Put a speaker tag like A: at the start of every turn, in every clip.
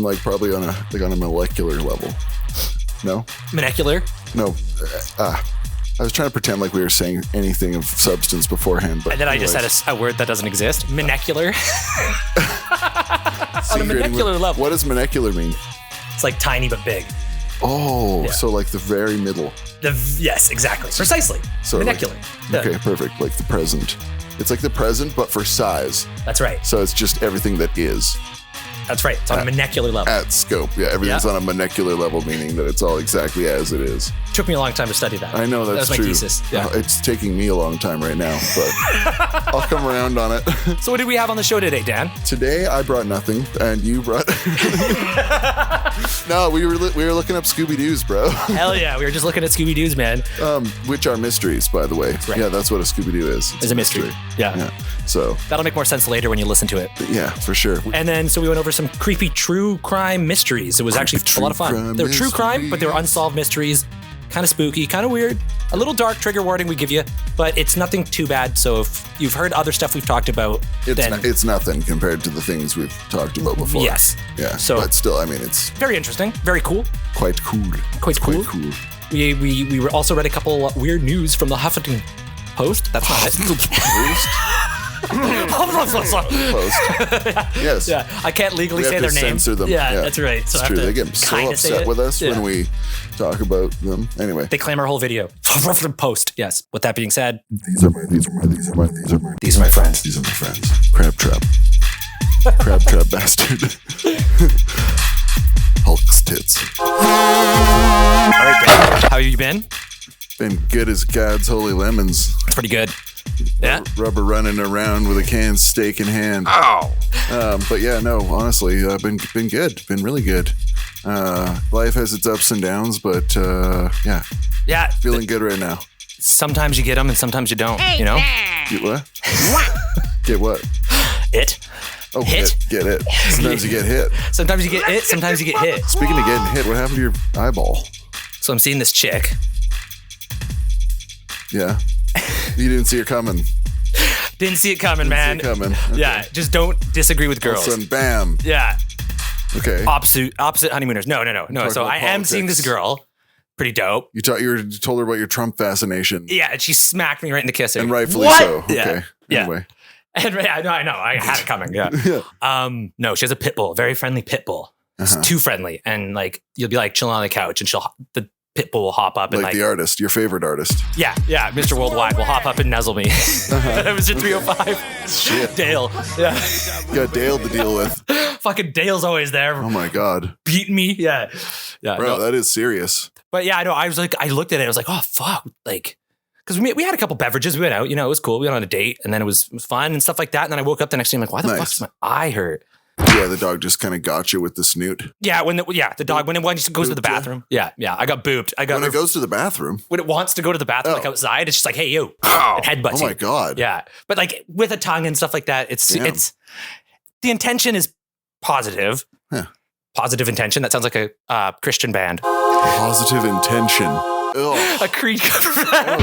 A: like probably on a molecular level. No?
B: Molecular?
A: No. I was trying to pretend like we were saying anything of substance beforehand, but
B: and then I just said a word that doesn't exist. Molecular. On a molecular level.
A: What does molecular mean?
B: It's like tiny but big.
A: Oh, yeah. So like the very middle.
B: Yes, exactly. Precisely. So molecular.
A: Like, okay, perfect. Like the present. It's like the present, but for size.
B: That's right.
A: So it's just everything that is.
B: That's right. It's on a molecular level.
A: At scope. Yeah, everything's on a molecular level, meaning that it's all exactly as it is.
B: Took me a long time to study that.
A: I know, that's true.
B: That was my thesis. Yeah.
A: It's taking me a long time right now, but I'll come around on it.
B: So what did we have on the show today, Dan?
A: Today, I brought nothing, and you brought... No, we were looking up Scooby-Doo's, bro.
B: Hell yeah, we were just looking at Scooby-Doo's, man.
A: Which are mysteries, by the way.
B: That's right.
A: Yeah, that's what a Scooby-Doo is.
B: It's a mystery. Yeah.
A: So
B: that'll make more sense later when you listen to it.
A: Yeah, for sure.
B: And then, so we went over some creepy true crime mysteries. It was actually a lot of fun. They were true crime, but they were unsolved mysteries. Kind of spooky, kind of weird. A little dark, trigger warning we give you, but it's nothing too bad. So if you've heard other stuff we've talked about,
A: it's nothing compared to the things we've talked about before.
B: Yes.
A: Yeah. So, but still, I mean, it's
B: very interesting, very cool.
A: Quite cool.
B: Quite cool. We were also read a couple weird news from the Huffington Post. That's not it.
A: Post. Yes.
B: Yeah. I can't legally say their name.
A: Censor them.
B: Yeah, that's right. So
A: it's true. They get so upset with us when we talk about them. Anyway,
B: they claim our whole video. Post. Yes. With that being said,
A: these are my friends. These are my friends. Crab trap. Crab trap bastard. Hulk's tits.
B: All right, Dan. How have you been?
A: Been good as God's holy lemons.
B: It's pretty good. Yeah.
A: Rubber running around with a canned steak in hand.
B: Oh.
A: But yeah, no, honestly, been good. Been really good. Life has its ups and downs, but yeah.
B: Yeah.
A: Feeling good right now.
B: Sometimes you get them and sometimes you don't, you know?
A: Get what? Get what?
B: It.
A: Oh, hit. Get it. Sometimes you get hit.
B: Sometimes you get it, sometimes you get hit.
A: Speaking of getting hit, what happened to your eyeball?
B: So I'm seeing this chick.
A: Yeah. You didn't see her coming.
B: Didn't see it coming, man.
A: See it coming. Okay.
B: Yeah, just don't disagree with girls.
A: All of a sudden, bam.
B: Yeah.
A: Okay.
B: Opposite honeymooners. No. So I am seeing this girl. Pretty dope.
A: You told her about your Trump fascination.
B: Yeah, and she smacked me right in the kisser.
A: And rightfully so. Okay.
B: Yeah.
A: Anyway.
B: And I know. I had it coming. Yeah. No, she has a pit bull, very friendly pit bull. It's too friendly, and like you'll be like chilling on the couch, and the pit bull will hop up and
A: like the artist, your favorite artist.
B: Yeah, Mr. Worldwide will hop up and nuzzle me. Mr. 305.
A: Shit.
B: Dale. Yeah.
A: You got Dale to deal with.
B: Fucking Dale's always there.
A: Oh my God.
B: Beating me. Yeah.
A: Bro, that is serious.
B: But yeah, I know. I looked at it. I was like, oh fuck, like. Because we had a couple beverages. We went out, it was cool. We went on a date and then it was fun and stuff like that. And then I woke up the next day. I'm like, why the fuck's my eye hurt?
A: Yeah, the dog just kind of got you with the snoot.
B: Yeah, the dog, when it goes to the bathroom. Yeah, I got booped.
A: When it goes to the bathroom?
B: When it wants to go to the bathroom, like outside, it's just like, hey, you. And headbutts you.
A: Oh my God.
B: Yeah. But like with a tongue and stuff like that, it's the intention is positive.
A: Yeah.
B: Positive intention. That sounds like a Christian band.
A: Positive intention. Ugh.
B: A Creed cover band.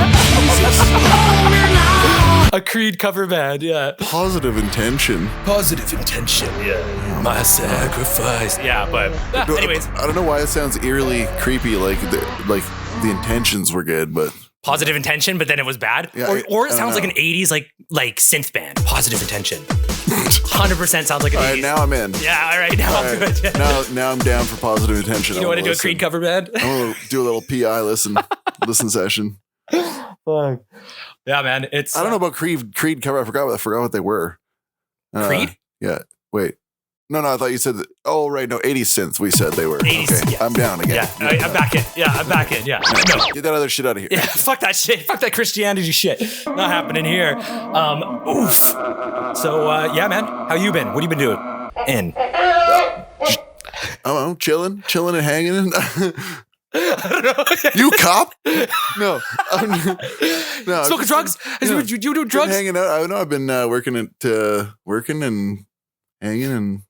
B: A Creed cover band, yeah.
A: Positive intention.
B: Yeah. My sacrifice. Yeah, but anyways.
A: I don't know why it sounds eerily creepy, like the intentions were good, but...
B: Positive intention, but then it was bad?
A: Yeah,
B: or it sounds like an 80s like synth band. Positive intention. 100% sounds like an 80s.
A: All right, now I'm in.
B: Yeah, all right, now I'm good. Yeah.
A: Now I'm down for positive intention.
B: You want to do a Creed cover band?
A: I want to do a little PI listen session.
B: Fuck. Yeah, man. It's
A: I don't know about Creed cover. I forgot what they were.
B: Creed?
A: Yeah. Wait. No, I thought you said that. Oh, right. No, 80s synths. We said they were.
B: 80s.
A: Okay.
B: Yeah.
A: I'm down again.
B: Yeah. I'm back in. Yeah, I'm back in. Yeah. No.
A: Get that other shit out of here.
B: Yeah. Fuck that shit. Fuck that Christianity shit. Not happening here. Oof. So, yeah, man. How you been? What have you been doing?
A: Oh, chilling and hanging.
B: I don't know.
A: You cop? No. No.
B: Smoking drugs? You doing drugs?
A: Hanging out. I know. I've been working and hanging and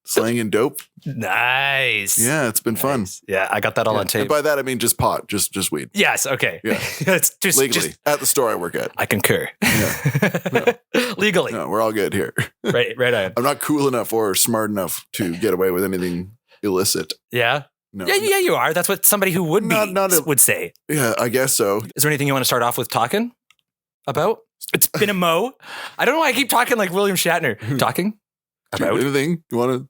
A: Slanging dope.
B: Nice.
A: Yeah, it's been fun.
B: Yeah, I got that all on tape.
A: And by that, I mean just pot, just weed.
B: Yes, okay.
A: Yeah.
B: It's just
A: legally, at the store I work at.
B: I concur.
A: Yeah. No.
B: Legally.
A: No, we're all good here.
B: Right on.
A: I'm not cool enough or smart enough to get away with anything illicit.
B: Yeah?
A: No.
B: Yeah, you are. That's what somebody who would would say.
A: Yeah, I guess so.
B: Is there anything you want to start off with talking about? It's been a mo. I don't know why I keep talking like William Shatner. Talking about
A: anything you want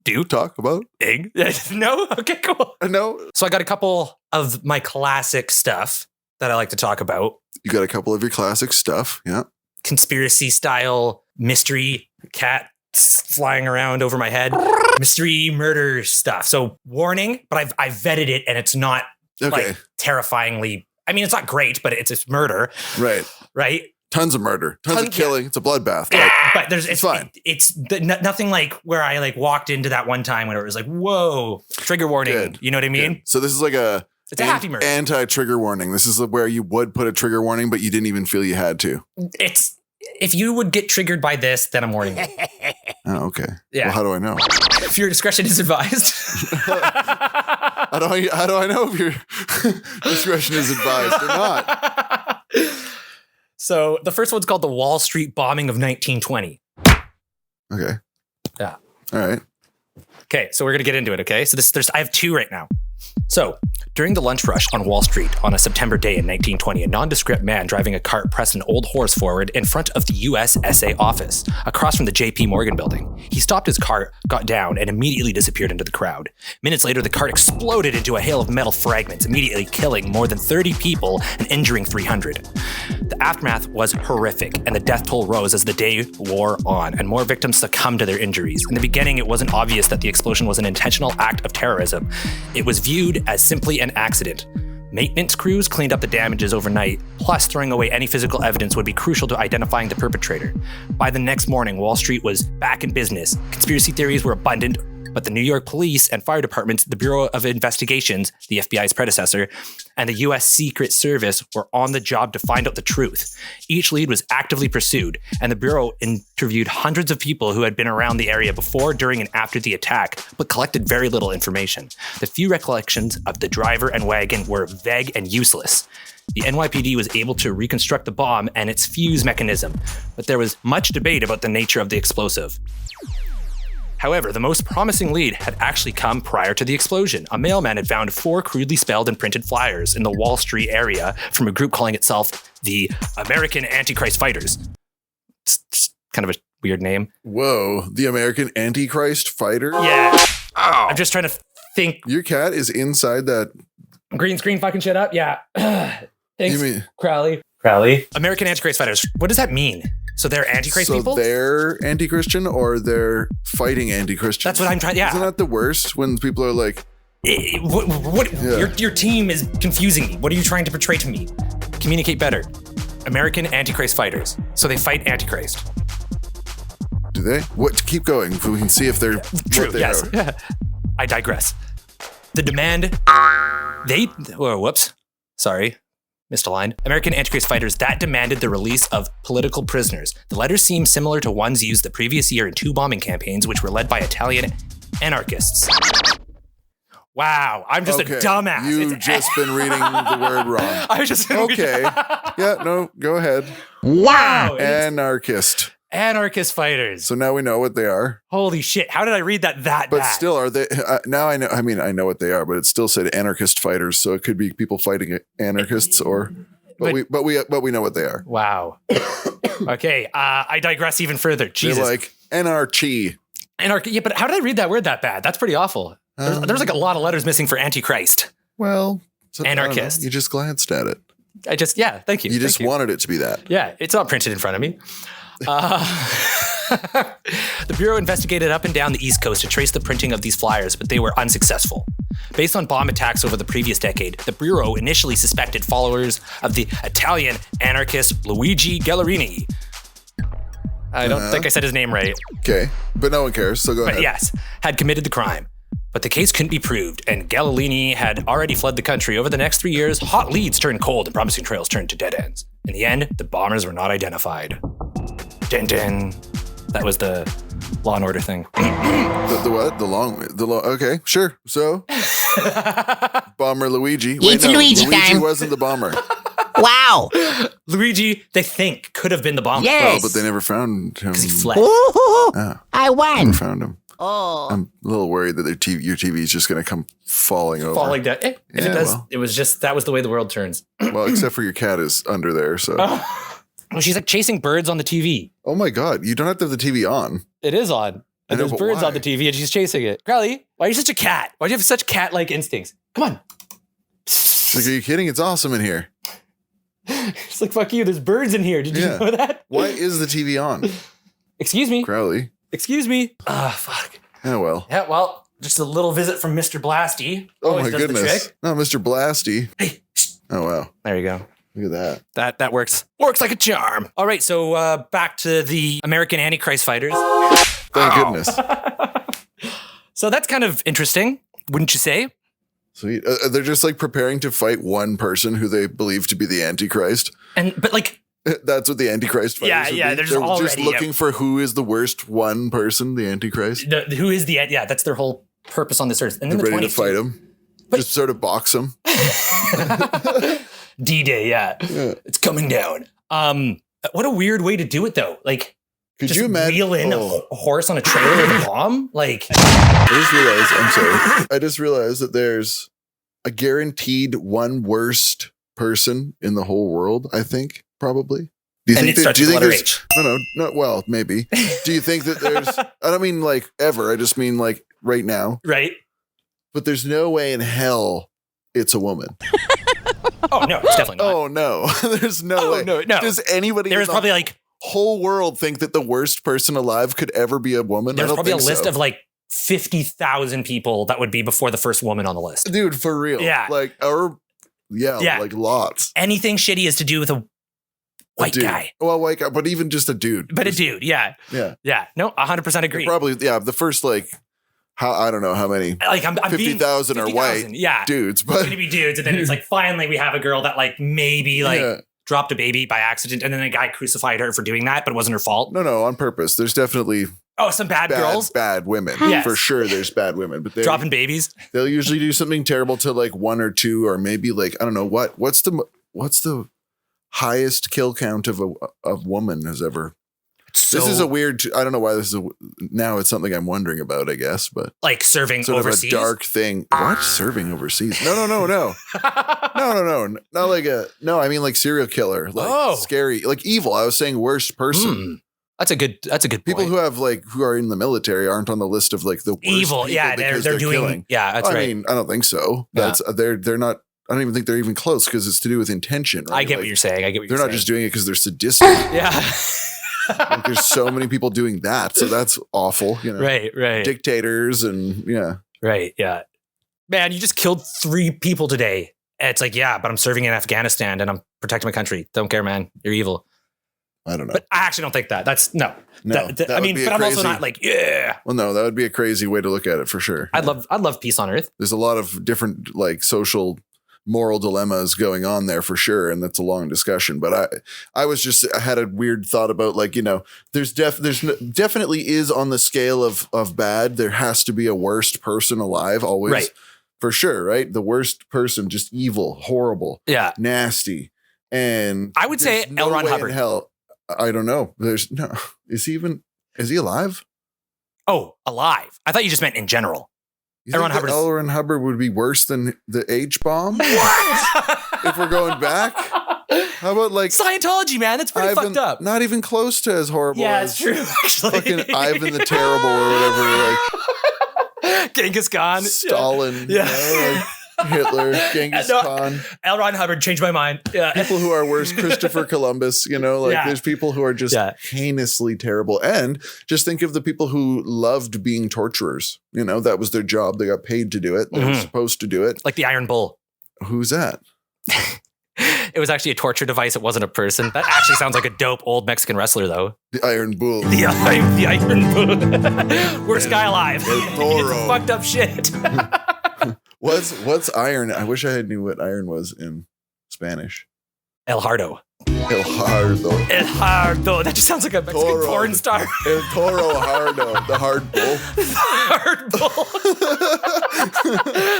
A: to talk about?
B: Egg? No? Okay, cool.
A: No.
B: So I got a couple of my classic stuff that I like to talk about.
A: You got a couple of your classic stuff. Yeah.
B: Conspiracy style mystery, cat flying around over my head, mystery murder stuff. So warning, but I've vetted it and it's not like terrifyingly. I mean, it's not great, but it's murder. Right.
A: Tons of murder, tons of killing. Yeah. It's a bloodbath.
B: But it's fine. It's nothing like where I like walked into that one time when it was like, whoa, trigger warning. Good. You know what I mean? Good.
A: So this is like
B: it's a happy murder.
A: Anti-trigger warning. This is where you would put a trigger warning, but you didn't even feel you had to.
B: If you would get triggered by this, then I'm warning you.
A: Oh, okay.
B: Yeah.
A: Well, how do I know?
B: If your discretion is advised.
A: How do I know if your discretion is advised or not?
B: So the first one's called the Wall Street bombing of 1920.
A: Okay.
B: Yeah.
A: All right.
B: Okay, so we're gonna get into it. Okay, so I have two right now. So during the lunch rush on Wall Street on a September day in 1920, a nondescript man driving a cart pressed an old horse forward in front of the USSA office, across from the JP Morgan building. He stopped his cart, got down, and immediately disappeared into the crowd. Minutes later, the cart exploded into a hail of metal fragments, immediately killing more than 30 people and injuring 300. The aftermath was horrific, and the death toll rose as the day wore on, and more victims succumbed to their injuries. In the beginning, it wasn't obvious that the explosion was an intentional act of terrorism. It was viewed as simply an accident. Maintenance crews cleaned up the damages overnight, plus throwing away any physical evidence would be crucial to identifying the perpetrator. By the next morning, Wall Street was back in business. Conspiracy theories were abundant, but the New York police and fire departments, the Bureau of Investigations, the FBI's predecessor, and the U.S. Secret Service were on the job to find out the truth. Each lead was actively pursued, and the Bureau interviewed hundreds of people who had been around the area before, during, and after the attack, but collected very little information. The few recollections of the driver and wagon were vague and useless. The NYPD was able to reconstruct the bomb and its fuse mechanism, but there was much debate about the nature of the explosive. However, the most promising lead had actually come prior to the explosion. A mailman had found 4 crudely spelled and printed flyers in the Wall Street area from a group calling itself the American Antichrist Fighters. It's kind of a weird name.
A: Whoa, the American Antichrist Fighter?
B: Yeah. Oh. I'm just trying to think.
A: Your cat is inside that
B: green screen fucking shit up? Yeah. Thanks,
A: you mean
B: Crowley. American Antichrist Fighters. What does that mean? So they're Antichrist people?
A: So they're anti-Christian or they're fighting anti-Christian?
B: That's what I'm trying. Yeah.
A: Isn't that the worst when people are like,
B: your team is confusing me. What are you trying to portray to me? Communicate better. American Antichrist Fighters. So they fight Antichrist.
A: Do they? What? Keep going. We can see if they're
B: true.
A: What they
B: Yes.
A: are.
B: I digress. The demand. Whoops. Sorry. Missed a line. American Antichrist Fighters that demanded the release of political prisoners. The letters seem similar to ones used the previous year in 2 bombing campaigns, which were led by Italian anarchists. Wow, I'm just a dumbass.
A: You've just been reading the word wrong.
B: I was just
A: okay. Yeah, no, go ahead.
B: Wow.
A: Anarchist
B: Fighters.
A: So now we know what they are.
B: Holy shit. How did I read that bad?
A: But still, are they, now I know, I mean, I know what they are, but it still said anarchist fighters. So it could be people fighting anarchists but we know what they are.
B: Wow. Okay. I digress even further. Jesus.
A: They're like anarchy.
B: Anarchy. Yeah, but how did I read that word that bad? That's pretty awful. There's like a lot of letters missing for Antichrist.
A: Well,
B: anarchist.
A: You just glanced at it.
B: Thank you.
A: You just wanted it to be that.
B: Yeah, it's not printed in front of me. The Bureau investigated up and down the East Coast to trace the printing of these flyers, but they were unsuccessful. Based on bomb attacks over the previous decade, the Bureau initially suspected followers of the Italian anarchist Luigi Gallerini. I don't think I said his name right.
A: Okay, but no one cares, so go ahead.
B: Yes, had committed the crime. But the case couldn't be proved, and Gallerini had already fled the country. Over the next 3 years, hot leads turned cold and promising trails turned to dead ends. In the end, the bombers were not identified. Dun dun. That was the Law and Order thing.
A: The what? The long. Okay, sure. So, Bomber Luigi.
C: It's Luigi
A: Luigi
C: time.
A: wasn't the bomber.
C: Wow.
B: Luigi, they think, could have been the bomber.
C: Yes.
A: Oh, but they never found him.
B: Because he fled.
C: Ooh, I won.
A: Never found him.
C: Oh.
A: I'm a little worried that your TV is just going to come falling over.
B: Falling down. If it
A: Yeah,
B: does,
A: well.
B: it was just, that was the way the world turns.
A: Well, except for your cat is under there. So.
B: Well, she's like chasing birds on the TV.
A: Oh my God! You don't have to have the TV on.
B: It is on.
A: I
B: And
A: know,
B: there's
A: but
B: birds
A: why?
B: on the TV and she's chasing it. Crowley, why are you such a cat? Why do you have such cat-like instincts? Come on.
A: Like, are you kidding? It's awesome in here.
B: It's like, fuck you, there's birds in here. Did you
A: Yeah.
B: know that?
A: Why is the TV on,
B: Excuse me.
A: Crowley?
B: Excuse me. Ah, fuck.
A: Oh well.
B: Yeah, well, just a little visit from Mr. Blasty.
A: Oh
B: Always
A: my
B: does the
A: goodness!
B: trick.
A: No, Mr. Blasty.
B: Hey,
A: Oh wow!
B: there you go.
A: Look at that.
B: That works. Works like a charm. All right, so back to the American Antichrist fighters.
A: Thank goodness.
B: So that's kind of interesting, wouldn't you say?
A: Sweet. They're just like preparing to fight one person who they believe to be the Antichrist.
B: But like,
A: That's what the Antichrist fighters
B: Yeah,
A: would
B: yeah,
A: be.
B: they're just
A: just
B: already-
A: looking for who is the worst one person, the Antichrist.
B: who is the, yeah, that's their whole purpose on this earth. And then
A: They're
B: the
A: ready to
B: 22
A: fight him.
B: But-
A: Just sort of box him.
B: D-Day, yeah. It's coming down. What a weird way to do it though. Like,
A: Could
B: just
A: you imagine?
B: reel in
A: Oh,
B: a horse on a trailer with a bomb? Like,
A: I just realized that there's a guaranteed one worst person in the whole world, I think, probably. Do you
B: and
A: think
B: it starts with the letter
A: there's
B: H.
A: no, well, maybe. Do you think that there's I don't mean like ever, I just mean like right now.
B: Right?
A: But there's no way in hell it's a woman.
B: Oh, no, it's definitely not.
A: Oh no. There's no way.
B: No.
A: Does anybody
B: There's
A: in the
B: probably like,
A: whole world think that the worst person alive could ever be a woman?
B: there's
A: I don't
B: probably a
A: think
B: list
A: so.
B: of like 50,000 people that would be before the first woman on the list.
A: Dude, for real.
B: Yeah.
A: Like
B: Yeah.
A: like lots.
B: Anything shitty is to do with a white
A: dude.
B: guy.
A: Well, white guy, but even just a dude.
B: But a dude, yeah.
A: Yeah.
B: Yeah. No, 100% agree.
A: Probably, yeah. The first, like, I don't know how many
B: Like I'm
A: 50,000 are
B: 50,000,
A: white
B: yeah.
A: dudes,
B: It's
A: but
B: gonna be dudes, and then it's like finally we have a girl that like maybe like
A: yeah.
B: dropped a baby by accident, and then a guy crucified her for doing that, but it wasn't her fault.
A: No, on purpose. There's definitely
B: Oh, some bad girls
A: bad women.
B: Yes.
A: For sure, there's bad women, but
B: dropping babies.
A: they'll usually do something terrible to like one or two, or maybe like I don't know what's the highest kill count of a woman has ever. This is a weird. I don't know why this is now. It's something I'm wondering about, I guess, but
B: like serving
A: sort
B: overseas.
A: of a dark thing. What serving overseas? No. No, not like a. No, I mean like serial killer, like scary, like evil. I was saying worst person.
B: That's a good
A: People
B: point.
A: who are in the military aren't on the list of like the worst
B: Evil.
A: people
B: Yeah,
A: because
B: they're doing.
A: killing.
B: Yeah, that's
A: I
B: right.
A: mean, I don't think so.
B: Yeah.
A: That's they're not. I don't even think they're even close because it's to do with intention. Right?
B: I get
A: Like,
B: what you're saying. I get what
A: They're
B: you're
A: not
B: saying.
A: just doing it because they're sadistic.
B: Yeah.
A: Like, there's so many people doing that, so that's awful. You know,
B: Right.
A: dictators and yeah.
B: Right. Yeah. Man, you just killed 3 people today. It's like, yeah, but I'm serving in Afghanistan and I'm protecting my country. Don't care, man. You're evil.
A: I don't know.
B: But I actually don't think that. That's no.
A: No, that
B: I
A: would
B: mean,
A: be a
B: but I'm also
A: crazy-
B: not like, yeah.
A: Well, no, that would be a crazy way to look at it for sure.
B: I'd love peace on earth.
A: There's a lot of different like social moral dilemmas going on there for sure, and that's a long discussion. But I had a weird thought about like, you know, definitely is on the scale of bad. There has to be a worst person alive always,
B: Right.
A: For sure, right? The worst person, just evil, horrible,
B: Yeah.
A: nasty, and
B: I would say
A: there's no
B: L. Ron
A: way in
B: Hubbard.
A: hell, I don't know. There's no. Is he alive?
B: Oh, alive. I thought you just meant in general.
A: You
B: L. Ron
A: think
B: Hubbard
A: that
B: is-
A: L. Ron Hubbard would be worse than the H bomb? If we're going back, how about like
B: Scientology, man. That's pretty
A: Ivan,
B: fucked up.
A: not even close to as horrible
B: Yeah,
A: as
B: it's true. Actually,
A: fucking Ivan the Terrible or whatever, like
B: Genghis Khan,
A: Stalin,
B: Yeah.
A: you know, like Hitler, Genghis
B: No.
A: Khan.
B: L. Ron Hubbard changed my mind. Yeah.
A: People who are worse, Christopher Columbus, you know, like
B: Yeah.
A: there's people who are just
B: Yeah.
A: heinously terrible. And just think of the people who loved being torturers. You know, that was their job. They got paid to do it. They were
B: Mhm.
A: supposed to do it.
B: Like the Iron Bull.
A: Who's that?
B: It was actually a torture device. It wasn't a person. That actually sounds like a dope old Mexican wrestler, though.
A: The Iron Bull.
B: The Iron Bull. Worst guy alive.
A: El
B: It's
A: Toro.
B: fucked up shit.
A: What's iron? I wish I knew what iron was in Spanish.
B: El Hardo.
A: El Hardo.
B: El Hardo. That just sounds like a Mexican porn star.
A: El Toro Hardo. The hard bull.
B: The hard bull.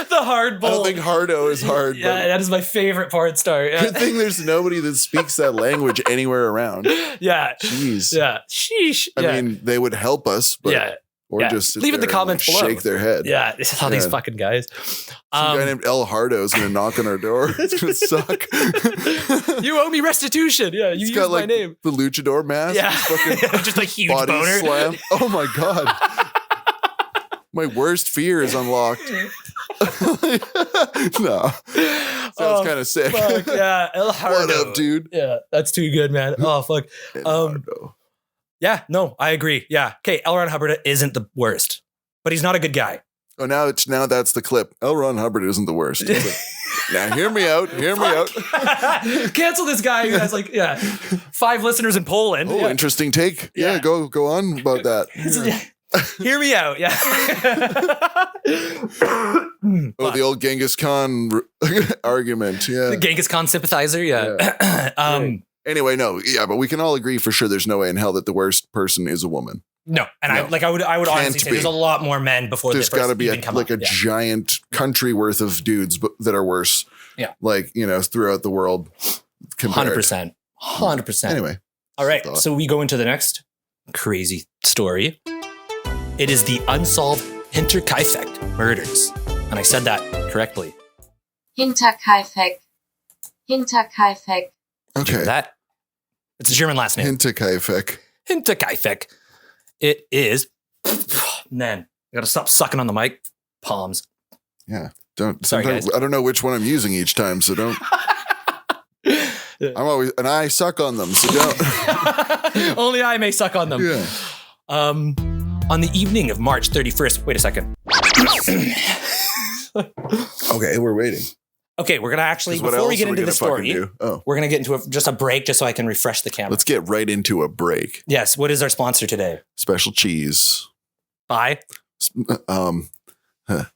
B: The hard bull.
A: I don't think Hardo is hard.
B: Yeah, that is my favorite porn star. Yeah.
A: Good thing there's nobody that speaks that language anywhere around.
B: Yeah.
A: Jeez.
B: Yeah. Sheesh.
A: I mean, they would help us, but
B: yeah.
A: or just sit
B: leave in the
A: there
B: comments
A: and
B: below.
A: shake their head.
B: Yeah, it's all these fucking guys.
A: Some guy named El Hardo is going to knock on our door. It's going to suck.
B: You owe me restitution. Yeah, you used my name.
A: The luchador mask.
B: Yeah, just a huge
A: body
B: boner.
A: Slam. Oh my god. My worst fear is unlocked. No. Sounds kind of sick.
B: Fuck, yeah, El Hardo.
A: What up, dude?
B: Yeah, that's too good, man. Oh, fuck. Yeah, no, I agree. Yeah. Okay, L. Ron Hubbard isn't the worst, but he's not a good guy.
A: Oh, now that's the clip. L. Ron Hubbard isn't the worst. Now hear me out. Hear me out.
B: Cancel this guy who has 5 listeners in Poland.
A: Oh, interesting take. Yeah, go on about that.
B: Hear me out. Yeah.
A: The old Genghis Khan argument. Yeah.
B: The Genghis Khan sympathizer. Yeah.
A: Anyway, no. Yeah, but we can all agree for sure there's no way in hell that the worst person is a woman.
B: No. And I would honestly say there's a lot more men before
A: there's got to be a giant country worth of dudes that are worse.
B: Yeah.
A: Throughout the world.
B: 100%. 100%.
A: Anyway.
B: All right. So we go into the next crazy story. It is the Unsolved Hinterkaifeck Murders. And I said that correctly.
D: Hinterkaifeck.
A: Okay.
B: That it's a German last name.
A: Hinterkaifeck.
B: It is. Man, I gotta stop sucking on the mic. Palms.
A: Yeah. Don't.
B: Sorry, guys.
A: I don't know which one I'm using each time, so don't. I suck on them, so don't.
B: Only I may suck on them.
A: Yeah.
B: On the evening of March 31st. Wait a second.
A: Okay, we're waiting.
B: Okay, we're gonna actually before we get into the story, we're gonna get into just a break just so I can refresh the camera.
A: Let's get right into a break.
B: Yes. What is our sponsor today?
A: Special cheese.
B: By